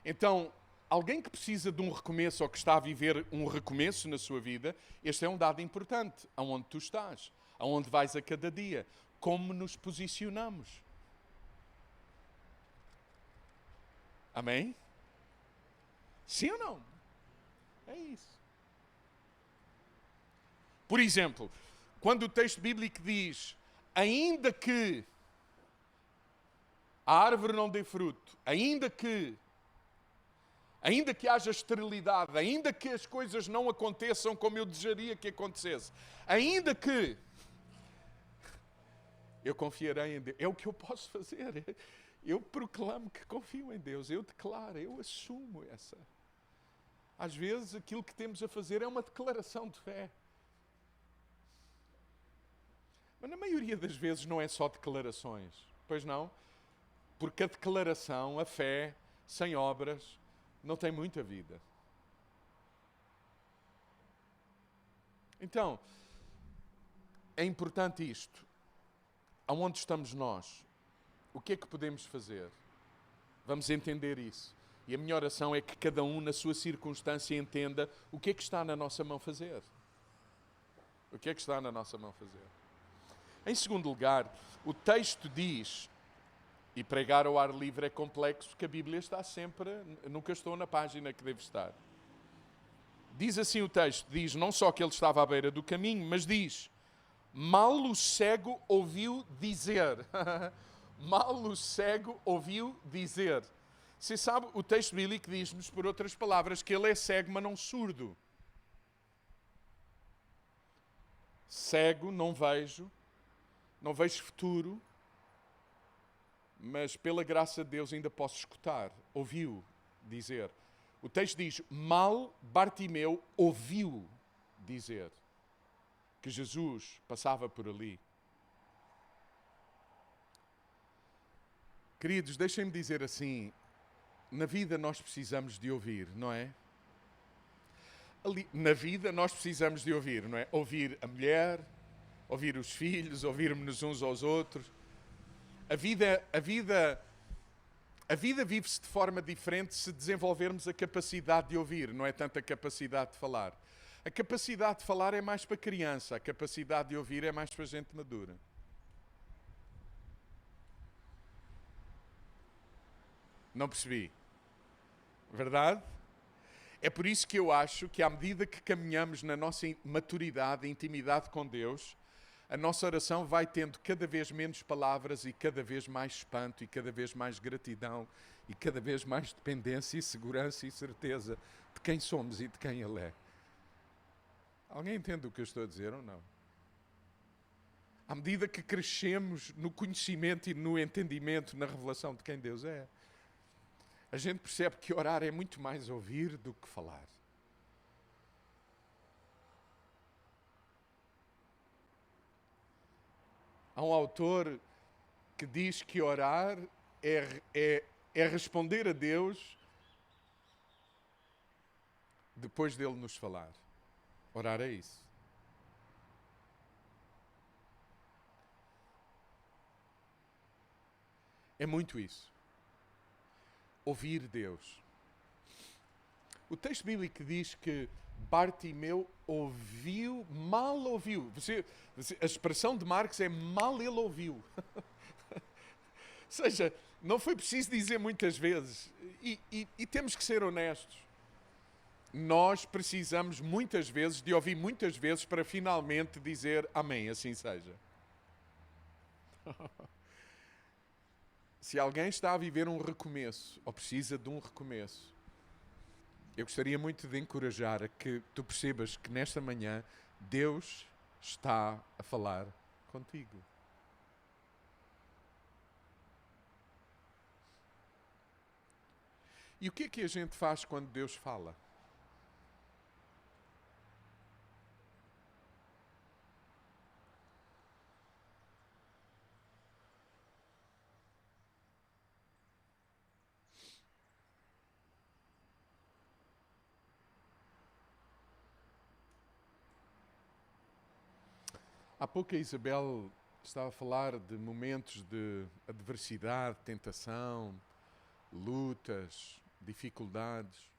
Então, alguém que precisa de um recomeço ou que está a viver um recomeço na sua vida, este é um dado importante. Aonde tu estás, aonde vais a cada dia, como nos posicionamos. Amém? Sim ou não? É isso. Por exemplo, quando o texto bíblico diz, ainda que a árvore não dê fruto, ainda que haja esterilidade, ainda que as coisas não aconteçam como eu desejaria que acontecesse, ainda que eu confiarei em Deus, é o que eu posso fazer. Eu proclamo que confio em Deus, eu declaro, eu assumo essa. Às vezes aquilo que temos a fazer é uma declaração de fé. Mas na maioria das vezes não é só declarações, pois não? Porque a declaração, a fé, sem obras, não tem muita vida. Então, é importante isto. Aonde estamos nós? O que é que podemos fazer? Vamos entender isso. E a minha oração é que cada um, na sua circunstância, entenda o que é que está na nossa mão fazer. O que é que está na nossa mão fazer? Em segundo lugar, o texto diz... E pregar ao ar livre é complexo, porque a Bíblia está sempre, nunca estou na página que deve estar. Diz assim o texto, diz não só que ele estava à beira do caminho, mas diz, mal o cego ouviu dizer. Mal o cego ouviu dizer. Você sabe, o texto bíblico diz-nos, por outras palavras, que ele é cego, mas não surdo. Cego, não vejo futuro, mas pela graça de Deus ainda posso escutar. Ouviu dizer. O texto diz, mal Bartimeu ouviu dizer que Jesus passava por ali. Queridos, deixem-me dizer assim, na vida nós precisamos de ouvir, não é? Na vida nós precisamos de ouvir, não é? Ouvir a mulher, ouvir os filhos, ouvirmos uns aos outros. A vida vive-se de forma diferente se desenvolvermos a capacidade de ouvir, não é tanto a capacidade de falar. A capacidade de falar é mais para criança, a capacidade de ouvir é mais para gente madura. Não percebi. Verdade? É por isso que eu acho que à medida que caminhamos na nossa maturidade, intimidade com Deus, a nossa oração vai tendo cada vez menos palavras e cada vez mais espanto e cada vez mais gratidão e cada vez mais dependência e segurança e certeza de quem somos e de quem Ele é. Alguém entende o que eu estou a dizer ou não? À medida que crescemos no conhecimento e no entendimento, na revelação de quem Deus é, a gente percebe que orar é muito mais ouvir do que falar. Há um autor que diz que orar é responder a Deus depois dele nos falar. Orar é isso. É muito isso. Ouvir Deus. O texto bíblico diz que Bartimeu mal ouviu. A expressão de Marcos é mal ele ouviu. Ou seja, não foi preciso dizer muitas vezes. E temos que ser honestos. Nós precisamos muitas vezes de ouvir muitas vezes para finalmente dizer amém, assim seja. Se alguém está a viver um recomeço, ou precisa de um recomeço, eu gostaria muito de encorajar a que tu percebas que nesta manhã Deus está a falar contigo. E o que é que a gente faz quando Deus fala? Há pouco a Isabel estava a falar de momentos de adversidade, tentação, lutas, dificuldades.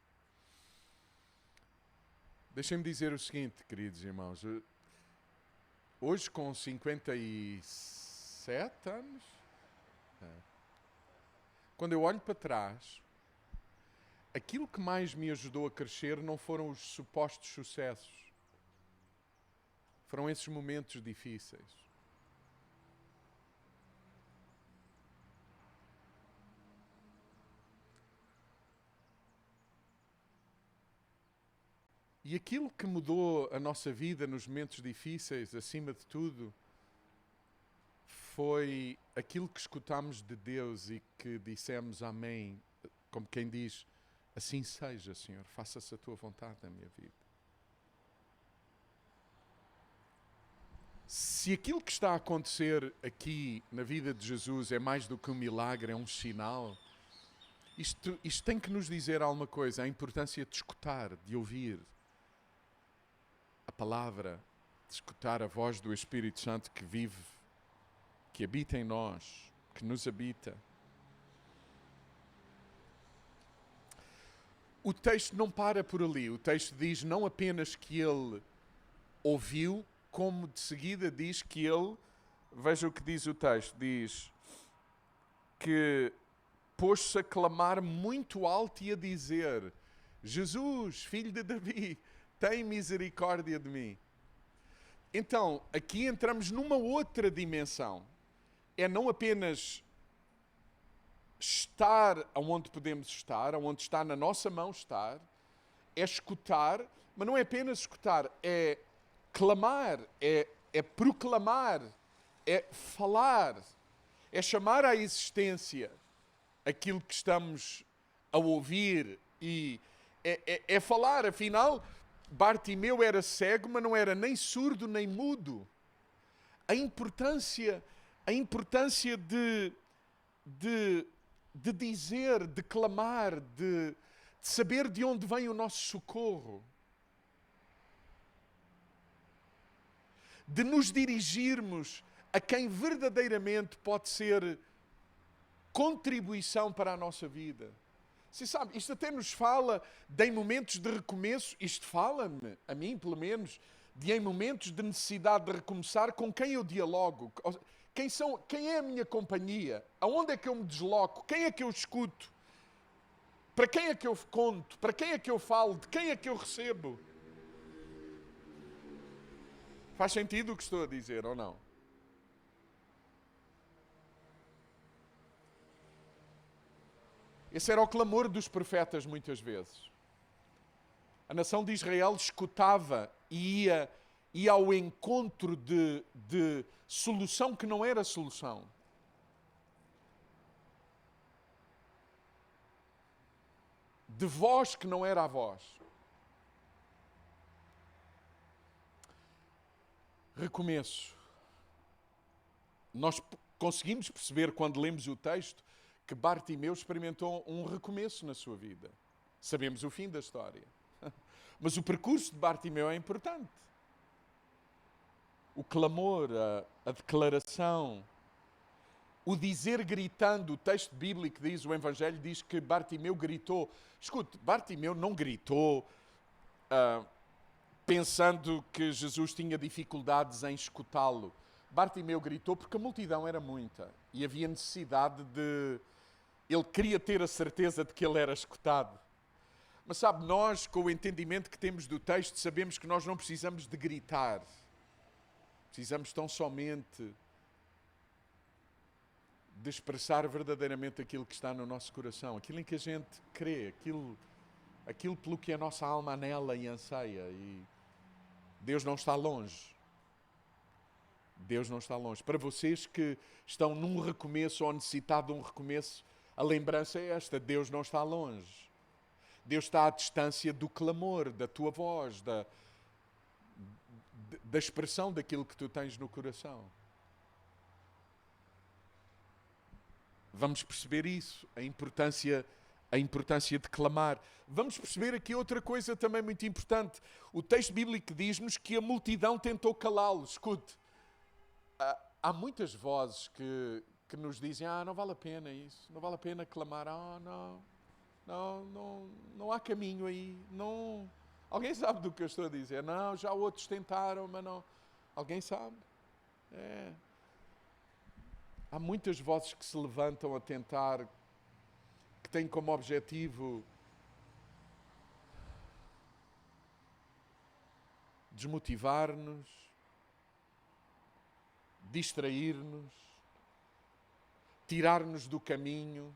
Deixem-me dizer o seguinte, queridos irmãos. Hoje, com 57 anos, quando eu olho para trás, aquilo que mais me ajudou a crescer não foram os supostos sucessos. Foram esses momentos difíceis. E aquilo que mudou a nossa vida nos momentos difíceis, acima de tudo, foi aquilo que escutámos de Deus e que dissemos amém, como quem diz, assim seja, Senhor, faça-se a tua vontade na minha vida. Se aquilo que está a acontecer aqui na vida de Jesus é mais do que um milagre, é um sinal, isto tem que nos dizer alguma coisa, a importância de escutar, de ouvir a palavra, de escutar a voz do Espírito Santo que vive, que habita em nós, que nos habita. O texto não para por ali, o texto diz não apenas que ele ouviu, como de seguida diz que ele, veja o que diz o texto, diz que pôs-se a clamar muito alto e a dizer, Jesus, filho de Davi, tem misericórdia de mim. Então, aqui entramos numa outra dimensão. É não apenas estar onde podemos estar, onde está na nossa mão estar, é escutar, mas não é apenas escutar, é clamar, é proclamar, é falar, é chamar à existência aquilo que estamos a ouvir e é falar. Afinal, Bartimeu era cego, mas não era nem surdo nem mudo. A importância de dizer, de clamar, de saber de onde vem o nosso socorro. de nos dirigirmos a quem verdadeiramente pode ser contribuição para a nossa vida. Você sabe, isto até nos fala de em momentos de recomeço, isto fala-me, a mim pelo menos, de em momentos de necessidade de recomeçar, com quem eu dialogo, quem é a minha companhia, aonde é que eu me desloco, quem é que eu escuto, para quem é que eu conto, para quem é que eu falo, de quem é que eu recebo. Faz sentido o que estou a dizer ou não? Esse era o clamor dos profetas muitas vezes. A nação de Israel escutava e ia ao encontro de solução que não era solução. De voz que não era a voz. Recomeço. Nós conseguimos perceber quando lemos o texto que Bartimeu experimentou um recomeço na sua vida. Sabemos o fim da história. Mas o percurso de Bartimeu é importante. O clamor, a declaração, o dizer gritando, o texto bíblico diz, o Evangelho diz que Bartimeu gritou. Escute, Bartimeu não gritou pensando que Jesus tinha dificuldades em escutá-lo. Bartimeu gritou porque a multidão era muita e havia necessidade de... Ele queria ter a certeza de que ele era escutado. Mas sabe, nós, com o entendimento que temos do texto, sabemos que nós não precisamos de gritar. Precisamos tão somente de expressar verdadeiramente aquilo que está no nosso coração, aquilo em que a gente crê, aquilo pelo que a nossa alma anela e anseia. E Deus não está longe. Deus não está longe. Para vocês que estão num recomeço ou necessitados de um recomeço, a lembrança é esta: Deus não está longe. Deus está à distância do clamor, da tua voz, da expressão daquilo que tu tens no coração. Vamos perceber isso, a importância de clamar. Vamos perceber aqui outra coisa também muito importante. O texto bíblico diz-nos que a multidão tentou calá-lo. Escute, há muitas vozes que nos dizem, não vale a pena isso, não vale a pena clamar, não há caminho aí, não... Alguém sabe do que eu estou a dizer? Não, já outros tentaram, mas não... Alguém sabe? Há muitas vozes que se levantam a tentar, que têm como objetivo desmotivar-nos, distrair-nos, tirar-nos do caminho.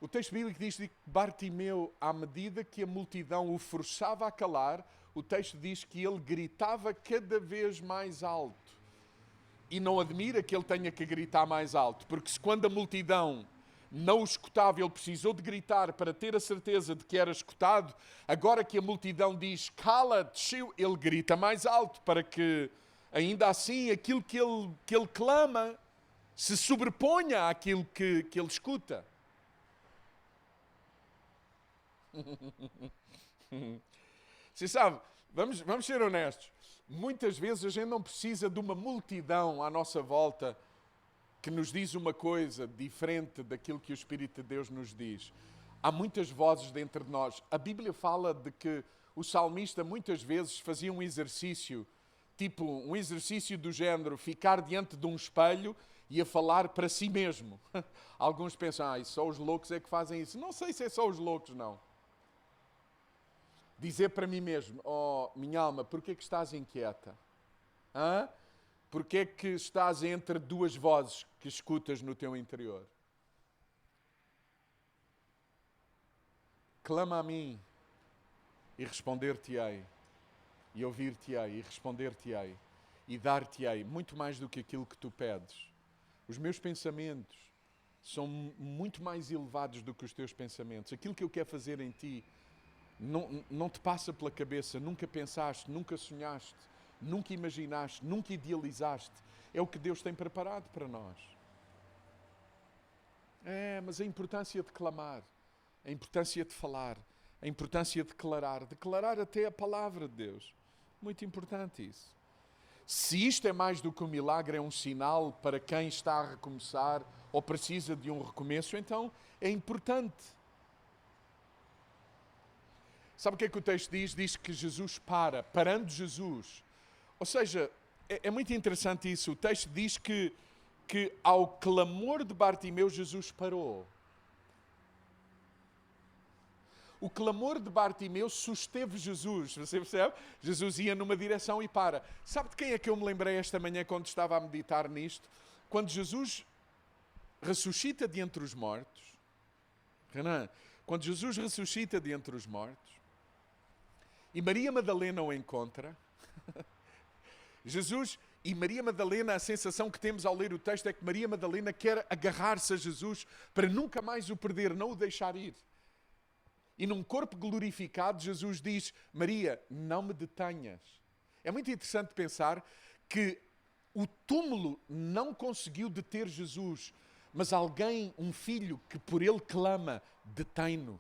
O texto bíblico diz que Bartimeu, à medida que a multidão o forçava a calar, o texto diz que ele gritava cada vez mais alto. E não admira que ele tenha que gritar mais alto, porque se quando a multidão não o escutava, ele precisou de gritar para ter a certeza de que era escutado, agora que a multidão diz, cala-te, ele grita mais alto, para que ainda assim aquilo que ele clama se sobreponha àquilo que ele escuta. Você sabe, vamos ser honestos. Muitas vezes a gente não precisa de uma multidão à nossa volta que nos diz uma coisa diferente daquilo que o Espírito de Deus nos diz. Há muitas vozes dentro de nós. A Bíblia fala de que o salmista muitas vezes fazia um exercício, tipo um exercício do género, ficar diante de um espelho e a falar para si mesmo. Alguns pensam, só os loucos é que fazem isso. Não sei se é só os loucos, não. Dizer para mim mesmo, minha alma, porquê é que estás inquieta? Porquê é que estás entre duas vozes que escutas no teu interior? Clama a mim e responder-te-ei, e ouvir-te-ei, e responder-te-ei, e dar-te-ei muito mais do que aquilo que tu pedes. Os meus pensamentos são muito mais elevados do que os teus pensamentos. Aquilo que eu quero fazer em ti não te passa pela cabeça, nunca pensaste, nunca sonhaste, nunca imaginaste, nunca idealizaste. É o que Deus tem preparado para nós. Mas a importância de clamar, a importância de falar, A importância de declarar até a palavra de Deus. Muito importante isso. Se isto é mais do que um milagre, é um sinal para quem está a recomeçar ou precisa de um recomeço, então é importante. Sabe o que é que o texto diz? Diz que Jesus parando Jesus. Ou seja, é muito interessante isso. O texto diz que ao clamor de Bartimeu, Jesus parou. O clamor de Bartimeu susteve Jesus, você percebe? Jesus ia numa direção e para. Sabe de quem é que eu me lembrei esta manhã quando estava a meditar nisto? Quando Jesus ressuscita de entre os mortos, Renan, quando Jesus ressuscita de entre os mortos, e Maria Madalena o encontra, Jesus e Maria Madalena, a sensação que temos ao ler o texto é que Maria Madalena quer agarrar-se a Jesus para nunca mais o perder, não o deixar ir. E num corpo glorificado, Jesus diz, Maria, não me detenhas. É muito interessante pensar que o túmulo não conseguiu deter Jesus, mas alguém, um filho que por ele clama, detém-no,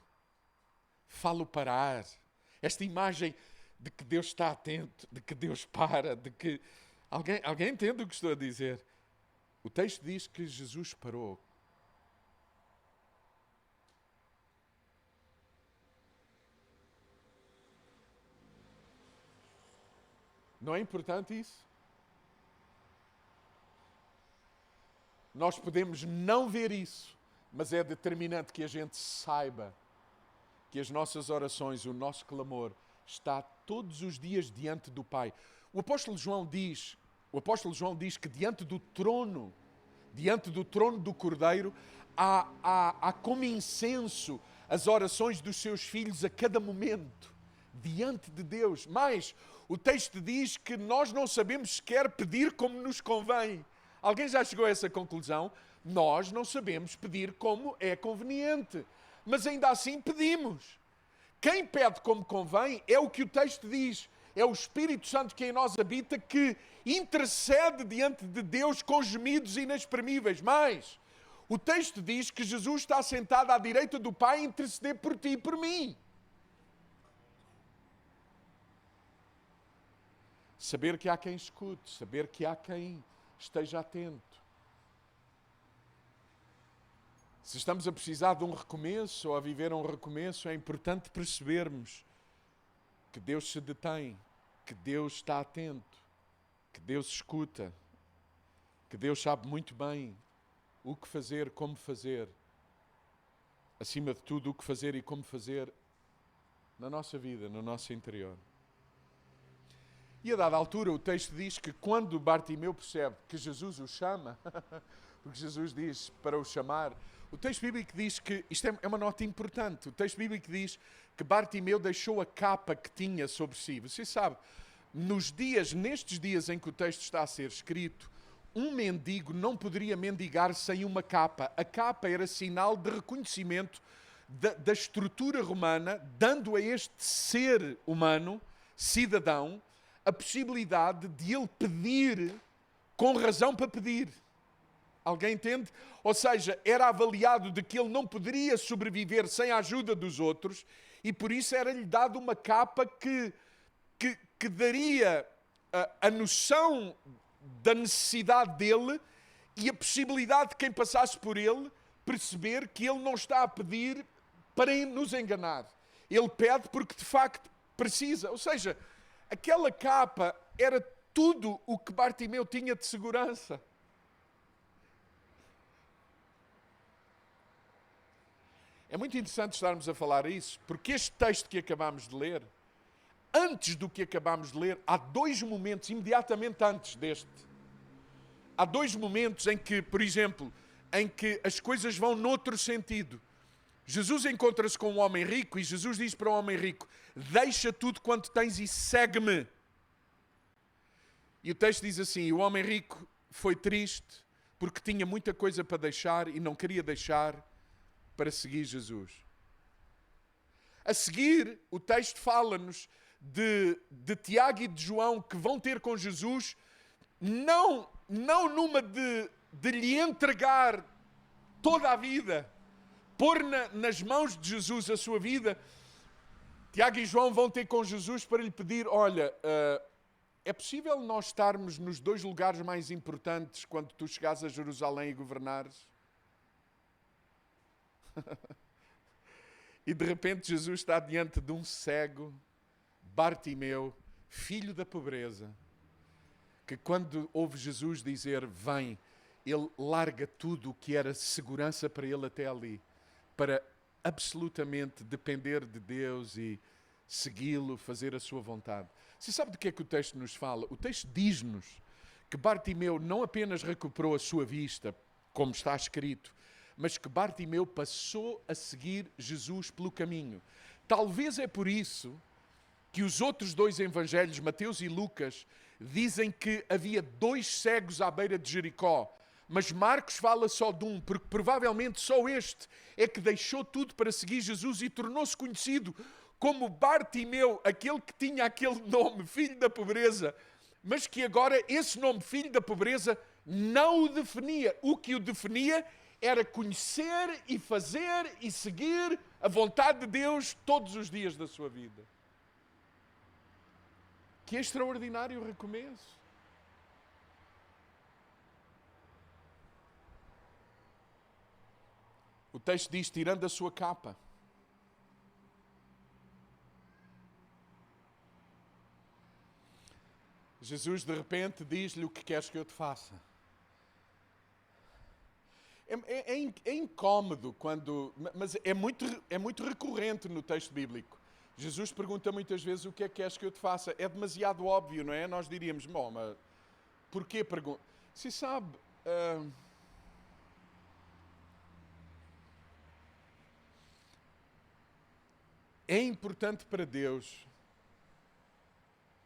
fala-o parar. Esta imagem de que Deus está atento, de que Deus para, de que... Alguém entende o que estou a dizer? O texto diz que Jesus parou. Não é importante isso? Nós podemos não ver isso, mas é determinante que a gente saiba que as nossas orações, o nosso clamor, está todos os dias diante do Pai. O apóstolo João diz que diante do trono do Cordeiro, há como incenso as orações dos seus filhos a cada momento, diante de Deus. Mas o texto diz que nós não sabemos sequer pedir como nos convém. Alguém já chegou a essa conclusão? Nós não sabemos pedir como é conveniente, mas ainda assim pedimos. Quem pede como convém é o que o texto diz. É o Espírito Santo que em nós habita, que intercede diante de Deus com gemidos inexprimíveis. Mas o texto diz que Jesus está sentado à direita do Pai a interceder por ti e por mim. Saber que há quem escute, saber que há quem esteja atento. Se estamos a precisar de um recomeço ou a viver um recomeço, é importante percebermos que Deus se detém, que Deus está atento, que Deus escuta, que Deus sabe muito bem o que fazer, como fazer, acima de tudo, o que fazer e como fazer na nossa vida, no nosso interior. E a dada altura o texto diz que quando Bartimeu percebe que Jesus o chama, porque Jesus diz para o chamar, o texto bíblico diz que, isto é uma nota importante, o texto bíblico diz que Bartimeu deixou a capa que tinha sobre si. Você sabe, nestes dias em que o texto está a ser escrito, um mendigo não poderia mendigar sem uma capa. A capa era sinal de reconhecimento da estrutura romana, dando a este ser humano, cidadão, a possibilidade de ele pedir com razão para pedir. Alguém entende? Ou seja, era avaliado de que ele não poderia sobreviver sem a ajuda dos outros e por isso era-lhe dado uma capa que daria a noção da necessidade dele e a possibilidade de quem passasse por ele perceber que ele não está a pedir para nos enganar. Ele pede porque de facto precisa. Ou seja, aquela capa era tudo o que Bartimeu tinha de segurança. É muito interessante estarmos a falar isso, porque este texto que acabamos de ler, antes do que acabamos de ler, há dois momentos, imediatamente antes deste. Há dois momentos em que, por exemplo, em que as coisas vão noutro sentido. Jesus encontra-se com um homem rico e Jesus diz para o homem rico, deixa tudo quanto tens e segue-me. E o texto diz assim, o homem rico foi triste porque tinha muita coisa para deixar e não queria deixar para seguir Jesus. A seguir, o texto fala-nos de Tiago e de João que vão ter com Jesus, não numa de lhe entregar toda a vida, pôr nas mãos de Jesus a sua vida, Tiago e João vão ter com Jesus para lhe pedir, olha, é possível nós estarmos nos 2 lugares mais importantes quando tu chegares a Jerusalém e governares? E de repente Jesus está diante de um cego, Bartimeu, filho da pobreza, que quando ouve Jesus dizer, vem, ele larga tudo o que era segurança para ele até ali, para absolutamente depender de Deus e segui-lo, fazer a sua vontade. Você sabe do que é que o texto nos fala? O texto diz-nos que Bartimeu não apenas recuperou a sua vista, como está escrito, mas que Bartimeu passou a seguir Jesus pelo caminho. Talvez é por isso que os outros 2 evangelhos, Mateus e Lucas, dizem que havia 2 cegos à beira de Jericó, mas Marcos fala só de um, porque provavelmente só este é que deixou tudo para seguir Jesus e tornou-se conhecido como Bartimeu, aquele que tinha aquele nome, filho da pobreza, mas que agora esse nome, filho da pobreza, não o definia. O que o definia era conhecer e fazer e seguir a vontade de Deus todos os dias da sua vida. Que extraordinário recomeço. O texto diz, tirando a sua capa. Jesus de repente diz-lhe, o que queres que eu te faça? É incómodo, mas é muito recorrente no texto bíblico. Jesus pergunta muitas vezes, o que é que queres que eu te faça? É demasiado óbvio, não é? Nós diríamos, bom, mas porquê pergunta? Se sabe, é importante para Deus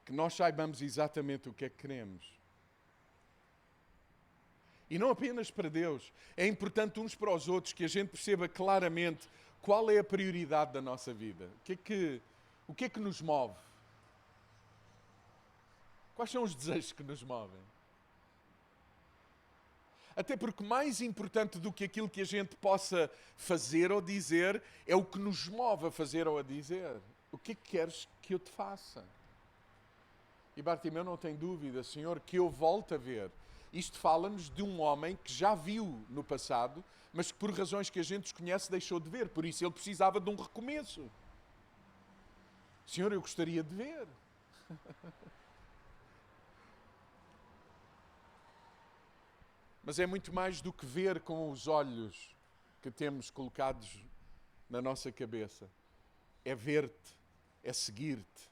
que nós saibamos exatamente o que é que queremos. E não apenas para Deus. É importante uns para os outros que a gente perceba claramente qual é a prioridade da nossa vida. O que é que nos move? Quais são os desejos que nos movem? Até porque mais importante do que aquilo que a gente possa fazer ou dizer é o que nos move a fazer ou a dizer. O que é que queres que eu te faça? E Bartimeu não tem dúvida, Senhor, que eu volto a ver. Isto fala-nos de um homem que já viu no passado, mas que por razões que a gente desconhece deixou de ver. Por isso ele precisava de um recomeço. Senhor, eu gostaria de ver. Mas é muito mais do que ver com os olhos que temos colocados na nossa cabeça. É ver-te, é seguir-te,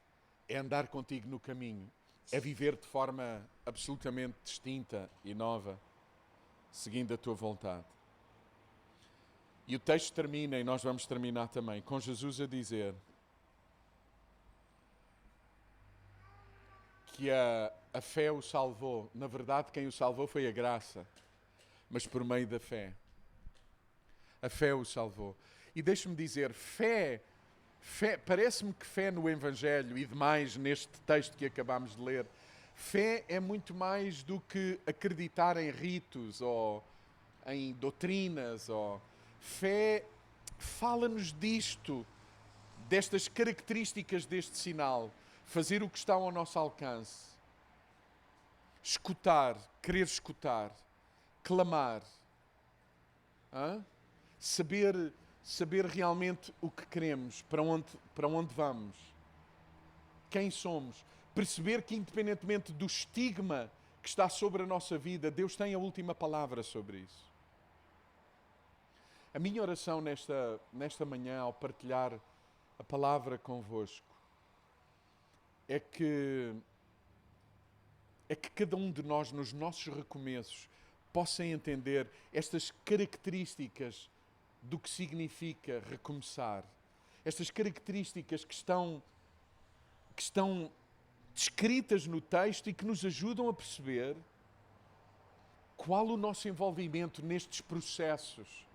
é andar contigo no caminho, é viver de forma absolutamente distinta e nova, seguindo a tua vontade. E o texto termina, e nós vamos terminar também, com Jesus a dizer que a fé o salvou. Na verdade, quem o salvou foi a graça, mas por meio da fé. A fé o salvou. E deixe-me dizer, fé, parece-me que fé no Evangelho e demais neste texto que acabámos de ler, fé é muito mais do que acreditar em ritos ou em doutrinas. Fé fala-nos disto, destas características deste sinal. Fazer o que está ao nosso alcance. Escutar, querer escutar. Clamar. Saber realmente o que queremos, para onde vamos, quem somos, perceber que independentemente do estigma que está sobre a nossa vida, Deus tem a última palavra sobre isso. A minha oração nesta manhã, ao partilhar a palavra convosco, é que cada um de nós, nos nossos recomeços, possa entender estas características do que significa recomeçar. Estas características que estão descritas no texto e que nos ajudam a perceber qual o nosso envolvimento nestes processos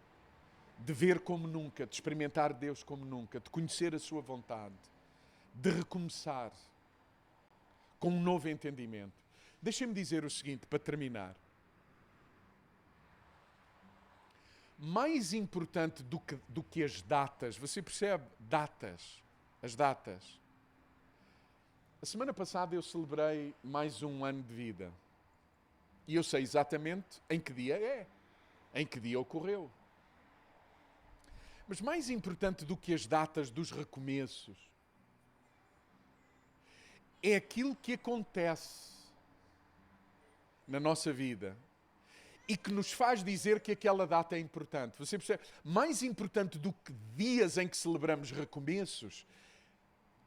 de ver como nunca, de experimentar Deus como nunca, de conhecer a sua vontade, de recomeçar com um novo entendimento. Deixem-me dizer o seguinte, para terminar. Mais importante do que as datas, você percebe? Datas. As datas. A semana passada eu celebrei mais um ano de vida. E eu sei exatamente em que dia é. Em que dia ocorreu. Mas mais importante do que as datas dos recomeços é aquilo que acontece na nossa vida e que nos faz dizer que aquela data é importante. Você percebe? Mais importante do que dias em que celebramos recomeços,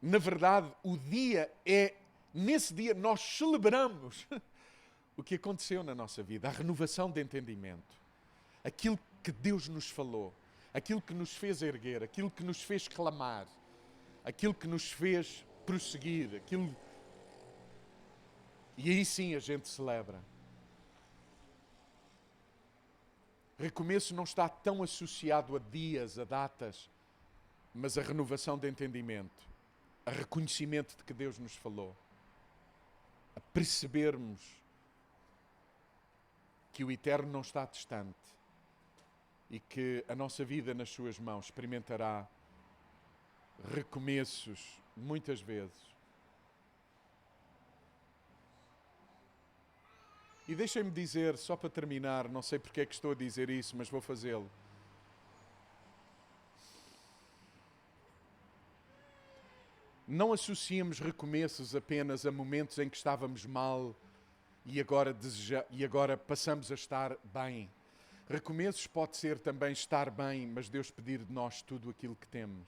na verdade, o dia é, nesse dia nós celebramos o que aconteceu na nossa vida, a renovação de entendimento, aquilo que Deus nos falou, aquilo que nos fez erguer, aquilo que nos fez clamar, aquilo que nos fez prosseguir, aquilo... E aí sim a gente celebra. Recomeço não está tão associado a dias, a datas, mas a renovação de entendimento, a reconhecimento de que Deus nos falou, a percebermos que o eterno não está distante e que a nossa vida nas suas mãos experimentará recomeços muitas vezes. E deixem-me dizer, só para terminar, não sei porque é que estou a dizer isso, mas vou fazê-lo. Não associemos recomeços apenas a momentos em que estávamos mal e agora passamos a estar bem. Recomeços pode ser também estar bem, mas Deus pedir de nós tudo aquilo que temos.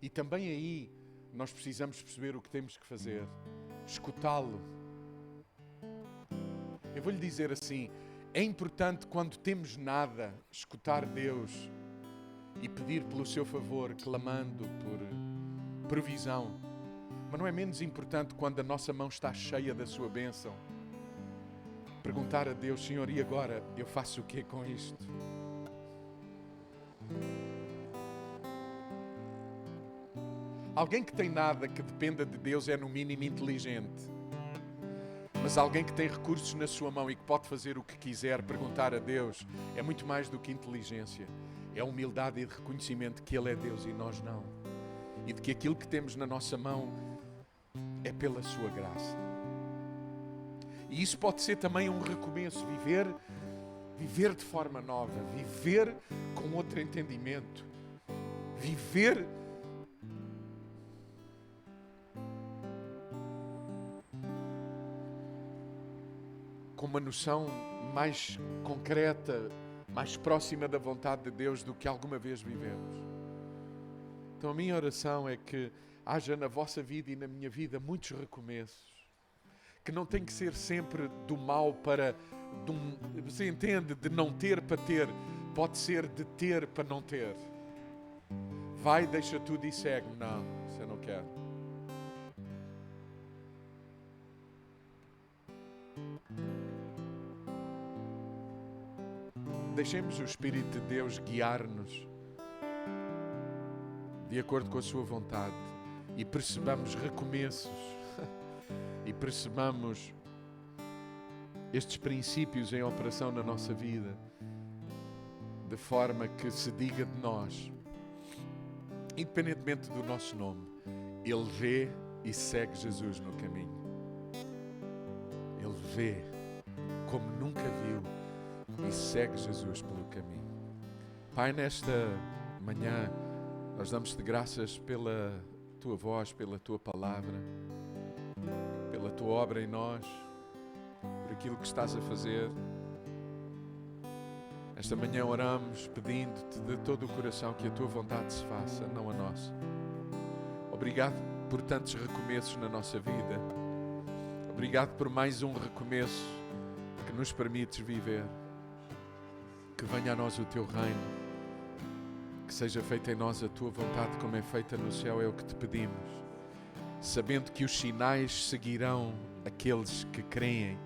E também aí nós precisamos perceber o que temos que fazer, escutá-lo. Eu vou-lhe dizer assim, é importante quando temos nada, escutar Deus e pedir pelo seu favor, clamando por provisão. Mas não é menos importante quando a nossa mão está cheia da sua bênção, perguntar a Deus, Senhor, e agora eu faço o quê com isto? Alguém que tem nada que dependa de Deus é no mínimo inteligente. Mas alguém que tem recursos na sua mão e que pode fazer o que quiser, perguntar a Deus, é muito mais do que inteligência. É humildade e reconhecimento de que Ele é Deus e nós não. E de que aquilo que temos na nossa mão é pela sua graça. E isso pode ser também um recomeço, viver de forma nova, viver com outro entendimento, viver com uma noção mais concreta, mais próxima da vontade de Deus do que alguma vez vivemos. Então a minha oração é que haja na vossa vida e na minha vida muitos recomeços, que não tem que ser sempre do mal para, você entende, de não ter para ter, pode ser de ter para não ter. Vai, deixa tudo e segue-me. Não, você não quer. Deixemos o Espírito de Deus guiar-nos de acordo com a sua vontade e percebamos recomeços e percebamos estes princípios em operação na nossa vida, de forma que se diga de nós, independentemente do nosso nome, Ele vê e segue Jesus no caminho. Ele vê como nunca viu e segue Jesus pelo caminho. Pai, nesta manhã nós damos-te graças pela tua voz, pela tua palavra, pela tua obra em nós, por aquilo que estás a fazer. Esta manhã oramos pedindo-te de todo o coração que a tua vontade se faça, não a nossa. Obrigado por tantos recomeços na nossa vida. Obrigado por mais um recomeço que nos permites viver. Que venha a nós o teu reino, que seja feita em nós a tua vontade como é feita no céu, é o que te pedimos, sabendo que os sinais seguirão aqueles que creem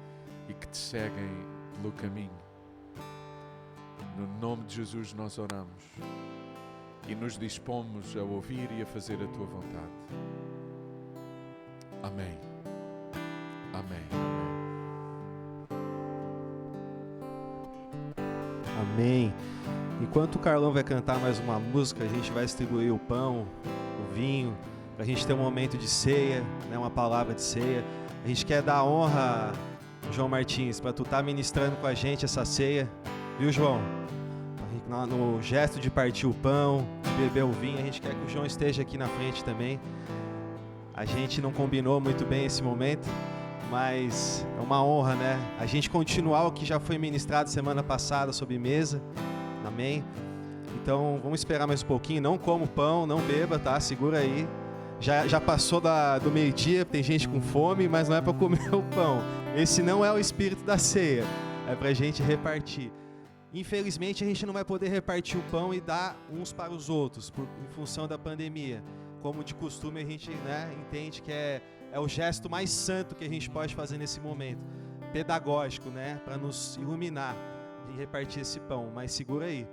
e que te seguem pelo caminho. No nome de Jesus nós oramos e nos dispomos a ouvir e a fazer a tua vontade. Amém. Amém. Amém. Enquanto o Carlão vai cantar mais uma música, a gente vai distribuir o pão, o vinho, para a gente ter um momento de ceia, né, uma palavra de ceia. A gente quer dar honra, João Martins, para tu estar ministrando com a gente essa ceia, viu, João? No gesto de partir o pão, de beber o vinho, a gente quer que o João esteja aqui na frente também. A gente não combinou muito bem esse momento, mas é uma honra, né? A gente continuar o que já foi ministrado semana passada sobre mesa, amém? Então vamos esperar mais um pouquinho, não coma o pão, não beba, tá? Segura aí. Já passou do meio-dia, tem gente com fome, mas não é para comer o pão. Esse não é o espírito da ceia, é para a gente repartir. Infelizmente a gente não vai poder repartir o pão e dar uns para os outros, em função da pandemia. Como de costume a gente, né, entende que é o gesto mais santo que a gente pode fazer nesse momento. Pedagógico, né, para nos iluminar e repartir esse pão. Mas segura aí.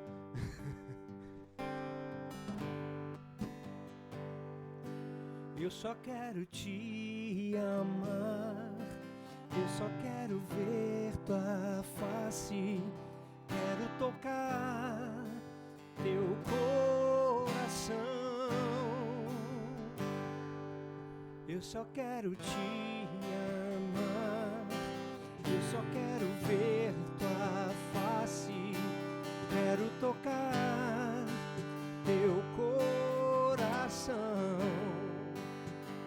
Eu só quero te amar, eu só quero ver tua face, quero tocar teu coração. Eu só quero te amar, eu só quero ver tua face, quero tocar teu coração.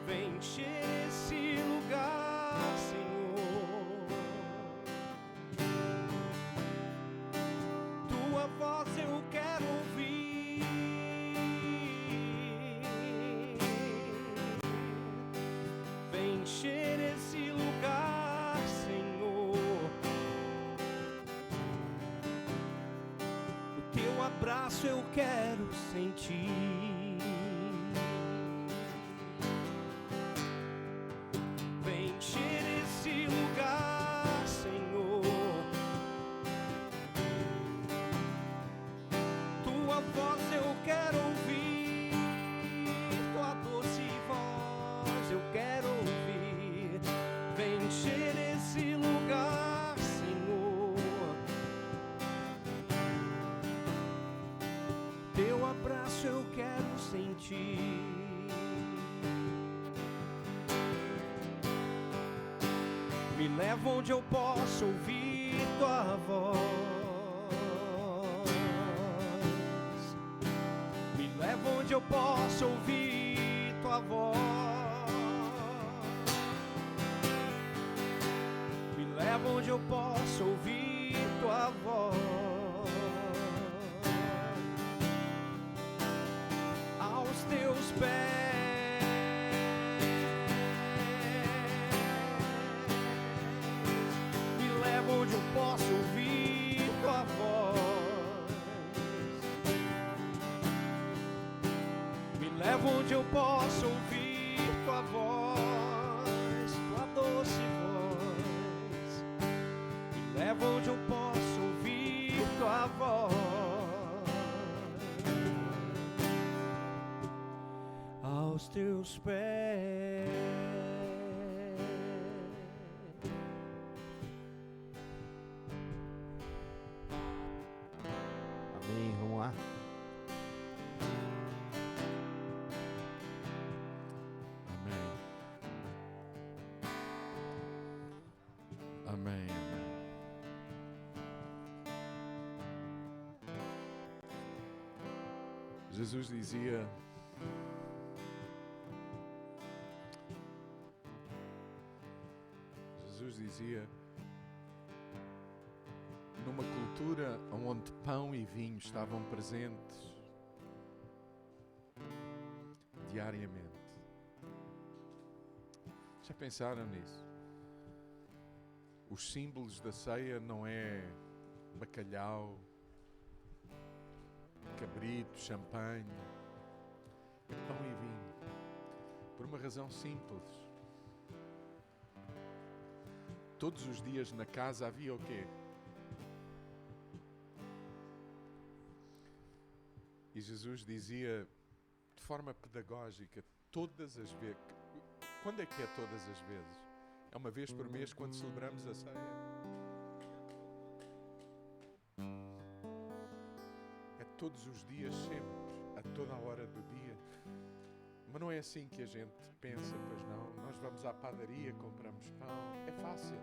Vem encher esse lugar, Senhor. Tua voz eu quero ouvir. Vem encher esse lugar, Senhor. O teu abraço eu quero sentir. Eu quero sentir. Me leva onde eu posso ouvir tua voz. Me leva onde eu posso ouvir tua voz. Me leva onde eu posso ouvir tua voz. Teus pés, me leva onde eu posso ouvir tua voz. Me leva onde eu posso ouvir tua voz, tua doce voz. Me leva onde eu posso ouvir tua voz. Aos teus pés. Amém, vamos lá. Amém. Amém. Jesus dizia: numa cultura onde pão e vinho estavam presentes diariamente. Já pensaram nisso? Os símbolos da ceia não é bacalhau, cabrito, champanhe, é pão e vinho. Por uma razão simples. Todos os dias na casa havia o quê? E Jesus dizia de forma pedagógica, todas as vezes. Quando é que é todas as vezes? É uma vez por mês quando celebramos a ceia. todos os dias, sempre, a toda a hora do dia. Mas não é assim que a gente pensa, pois não. Nós vamos à padaria, compramos pão, é fácil.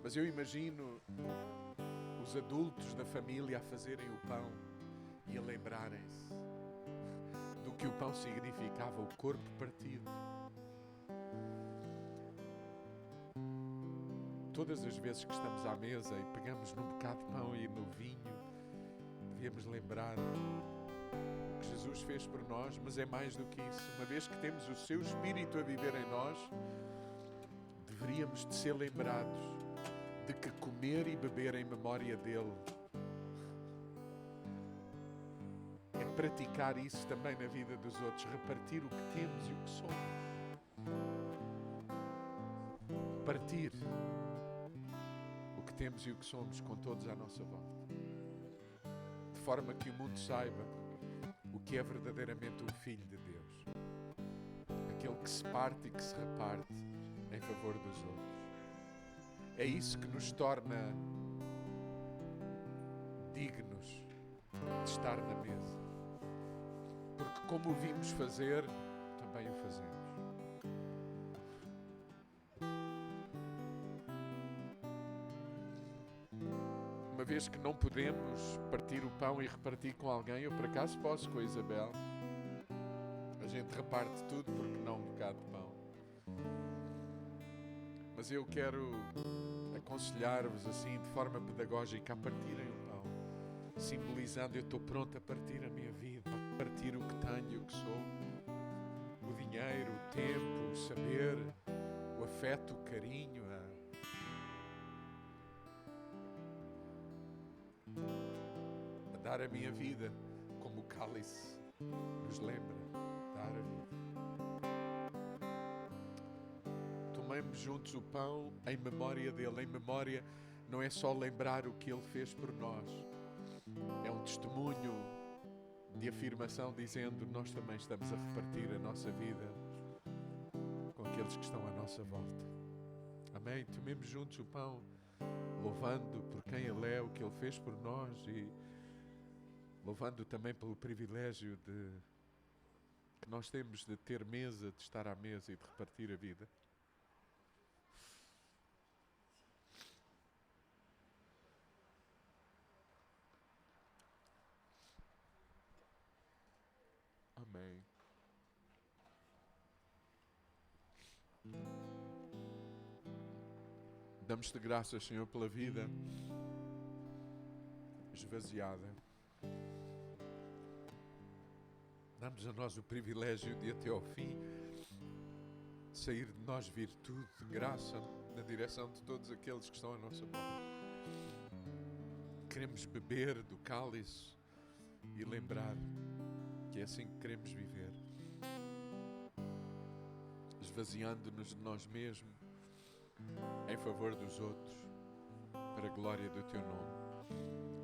Mas eu imagino os adultos da família a fazerem o pão e a lembrarem-se do que o pão significava, o corpo partido. Todas as vezes que estamos à mesa e pegamos num bocado de pão e no vinho, devíamos lembrar o que Jesus fez por nós, mas é mais do que isso. Uma vez que temos o seu Espírito a viver em nós, deveríamos de ser lembrados de que comer e beber em memória dele é praticar isso também na vida dos outros, repartir o que temos e o que somos. Partir o que temos e o que somos com todos à nossa volta. De forma que o mundo saiba o que é verdadeiramente um filho de Deus. Aquele que se parte e que se reparte em favor dos outros. É isso que nos torna dignos de estar na mesa. Porque como o vimos fazer, também o fazemos. Uma vez que não podemos partir o pão e repartir com alguém, eu por acaso posso com a Isabel. A gente reparte tudo, porque não um bocado de pão. Mas eu quero aconselhar-vos assim, de forma pedagógica, a partirem o pão, simbolizando: eu estou pronto a partir a minha vida, a partir o que tenho e o que sou, o dinheiro, o tempo, o saber, o afeto, o carinho, a dar a minha vida, como o cálice nos lembra, dar a vida. Tomemos juntos o pão em memória dele. Em memória não é só lembrar o que ele fez por nós, é um testemunho de afirmação dizendo: nós também estamos a repartir a nossa vida com aqueles que estão à nossa volta. Amém? Tomemos juntos o pão, louvando por quem ele é, o que ele fez por nós, e louvando também pelo privilégio que nós temos de ter mesa, de estar à mesa e de repartir a vida. Amém. Damos-te graças, Senhor, pela vida esvaziada. Dá-nos a nós o privilégio de, até ao fim, sair de nós virtude, graça, na direção de todos aqueles que estão à nossa volta. Queremos beber do cálice e lembrar que é assim que queremos viver, esvaziando-nos de nós mesmos em favor dos outros, para a glória do teu nome.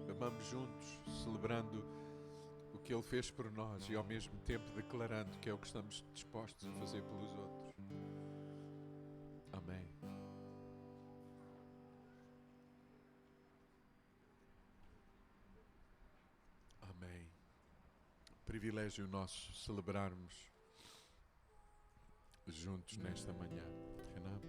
Amamos juntos, celebrando o que ele fez por nós e ao mesmo tempo declarando que é o que estamos dispostos a fazer pelos outros. Amém. Amém. Privilégio nosso celebrarmos juntos nesta manhã. Renan.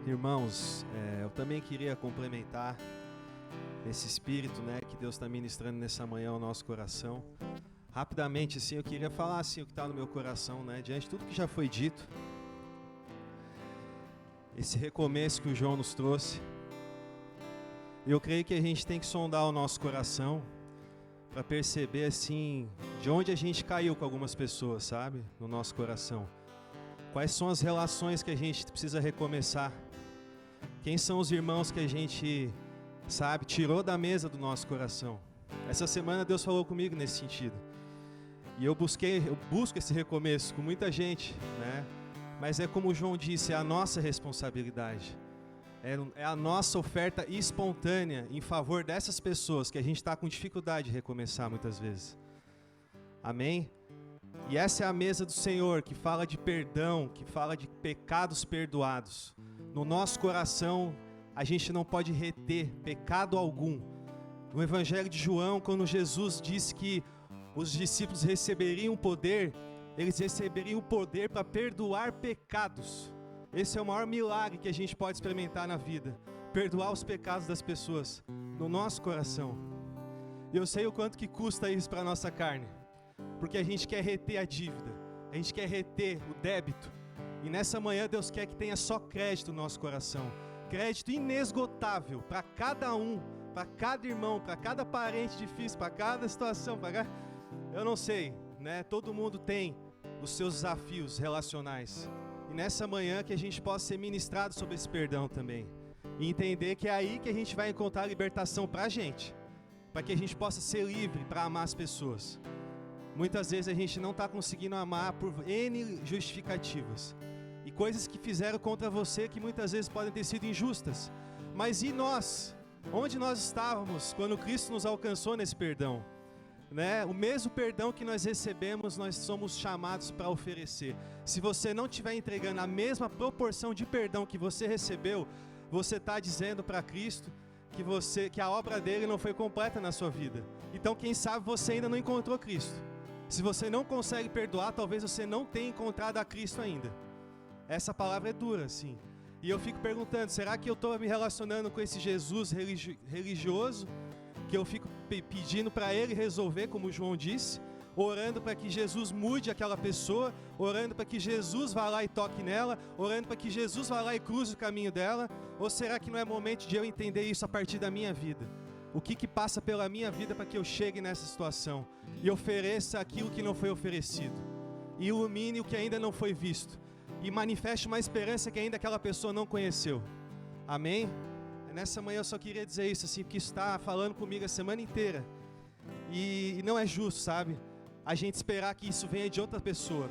Irmãos, eu também queria complementar esse espírito, né, que Deus está ministrando nessa manhã ao nosso coração. Rapidamente, assim, eu queria falar assim, o que está no meu coração, né, diante de tudo que já foi dito. Esse recomeço que o João nos trouxe. Eu creio que a gente tem que sondar o nosso coração para perceber, assim, de onde a gente caiu com algumas pessoas, sabe, no nosso coração. Quais são as relações que a gente precisa recomeçar? Quem são os irmãos que a gente sabe? Tirou da mesa do nosso coração. Essa semana Deus falou comigo nesse sentido. E eu busco esse recomeço com muita gente, né? Mas é como o João disse, é a nossa responsabilidade. É a nossa oferta espontânea em favor dessas pessoas que a gente está com dificuldade de recomeçar muitas vezes. Amém? E essa é a mesa do Senhor, que fala de perdão, que fala de pecados perdoados. No nosso coração, a gente não pode reter pecado algum. No Evangelho de João, quando Jesus disse que os discípulos receberiam poder, eles receberiam o poder para perdoar pecados. Esse é o maior milagre que a gente pode experimentar na vida. Perdoar os pecados das pessoas no nosso coração. E eu sei o quanto que custa isso para a nossa carne. Porque a gente quer reter a dívida. A gente quer reter o débito. E nessa manhã Deus quer que tenha só crédito no nosso coração. Crédito inesgotável para cada um, para cada irmão, para cada parente difícil, para cada situação. Eu não sei, né? Todo mundo tem os seus desafios relacionais. E nessa manhã que a gente possa ser ministrado sobre esse perdão também. E entender que é aí que a gente vai encontrar a libertação para a gente. Para que a gente possa ser livre para amar as pessoas. Muitas vezes a gente não está conseguindo amar por N justificativas. E coisas que fizeram contra você que muitas vezes podem ter sido injustas. Mas e nós? Onde nós estávamos quando Cristo nos alcançou nesse perdão? Né? O mesmo perdão que nós recebemos, nós somos chamados para oferecer. Se você não estiver entregando a mesma proporção de perdão que você recebeu, você está dizendo para Cristo que a obra dele não foi completa na sua vida. Então quem sabe você ainda não encontrou Cristo. Se você não consegue perdoar, talvez você não tenha encontrado a Cristo ainda. Essa palavra é dura, sim. E eu fico perguntando, será que eu estou me relacionando com esse Jesus religioso? Que eu fico pedindo para ele resolver, como o João disse, orando para que Jesus mude aquela pessoa, orando para que Jesus vá lá e toque nela, orando para que Jesus vá lá e cruze o caminho dela, ou será que não é momento de eu entender isso a partir da minha vida? O que passa pela minha vida para que eu chegue nessa situação e ofereça aquilo que não foi oferecido, e ilumine o que ainda não foi visto, e manifeste uma esperança que ainda aquela pessoa não conheceu. Amém? Nessa manhã eu só queria dizer isso, assim, porque está falando comigo a semana inteira. E não é justo, sabe? A gente esperar que isso venha de outra pessoa.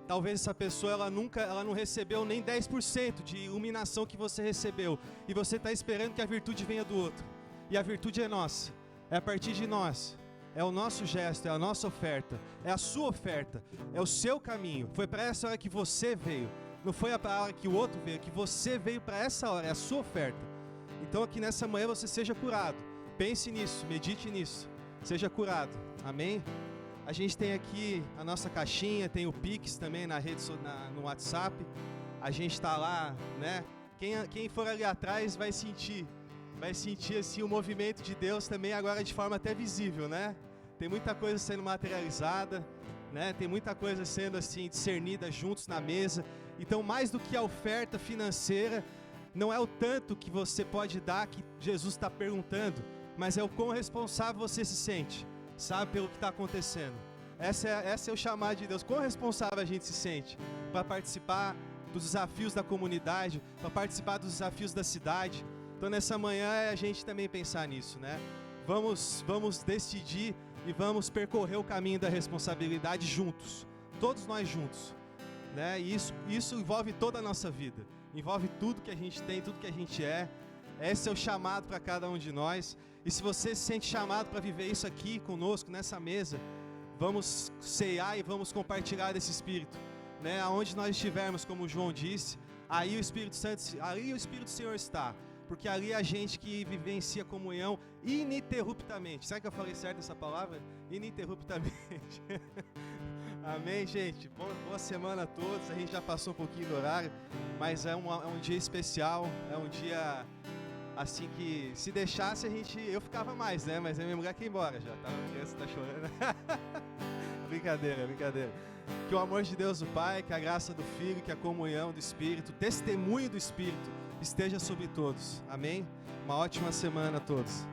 Talvez essa pessoa, ela não recebeu nem 10% de iluminação que você recebeu. E você está esperando que a virtude venha do outro. E a virtude é nossa. É a partir de nós. É o nosso gesto, é a nossa oferta. É a sua oferta. É o seu caminho. Foi para essa hora que você veio. Não foi para a hora que o outro veio. Que você veio para essa hora. É a sua oferta. Então aqui nessa manhã você seja curado. Pense nisso, medite nisso. Seja curado. Amém? A gente tem aqui a nossa caixinha, tem o Pix também no WhatsApp. A gente está lá, né? Quem for ali atrás vai sentir assim, o movimento de Deus também agora de forma até visível, né? Tem muita coisa sendo materializada, né? Tem muita coisa sendo assim discernida juntos na mesa. Então mais do que a oferta financeira, não é o tanto que você pode dar que Jesus está perguntando, mas é o quão responsável você se sente, sabe, pelo que está acontecendo. Essa é o chamado de Deus. Quão responsável a gente se sente para participar dos desafios da comunidade, para participar dos desafios da cidade. Então nessa manhã é a gente também pensar nisso, né? Vamos decidir e vamos percorrer o caminho da responsabilidade juntos, todos nós juntos, né? E isso envolve toda a nossa vida. Envolve tudo que a gente tem, tudo que a gente é. Esse é o chamado para cada um de nós. E se você se sente chamado para viver isso aqui conosco, nessa mesa, vamos ceiar e vamos compartilhar desse Espírito, né? Aonde nós estivermos, como o João disse, aí o Espírito Santo, ali o Espírito do Senhor está. Porque ali é a gente que vivencia comunhão ininterruptamente. Será que eu falei certo essa palavra? Ininterruptamente. Amém, gente? Boa semana a todos. A gente já passou um pouquinho do horário, mas é um dia especial, é um dia assim que se deixasse eu ficava mais, né? Mas a minha mulher quer ir embora já, tá? A criança tá chorando. Brincadeira. Que o amor de Deus, o Pai, que a graça do Filho, que a comunhão do Espírito, o testemunho do Espírito esteja sobre todos. Amém? Uma ótima semana a todos.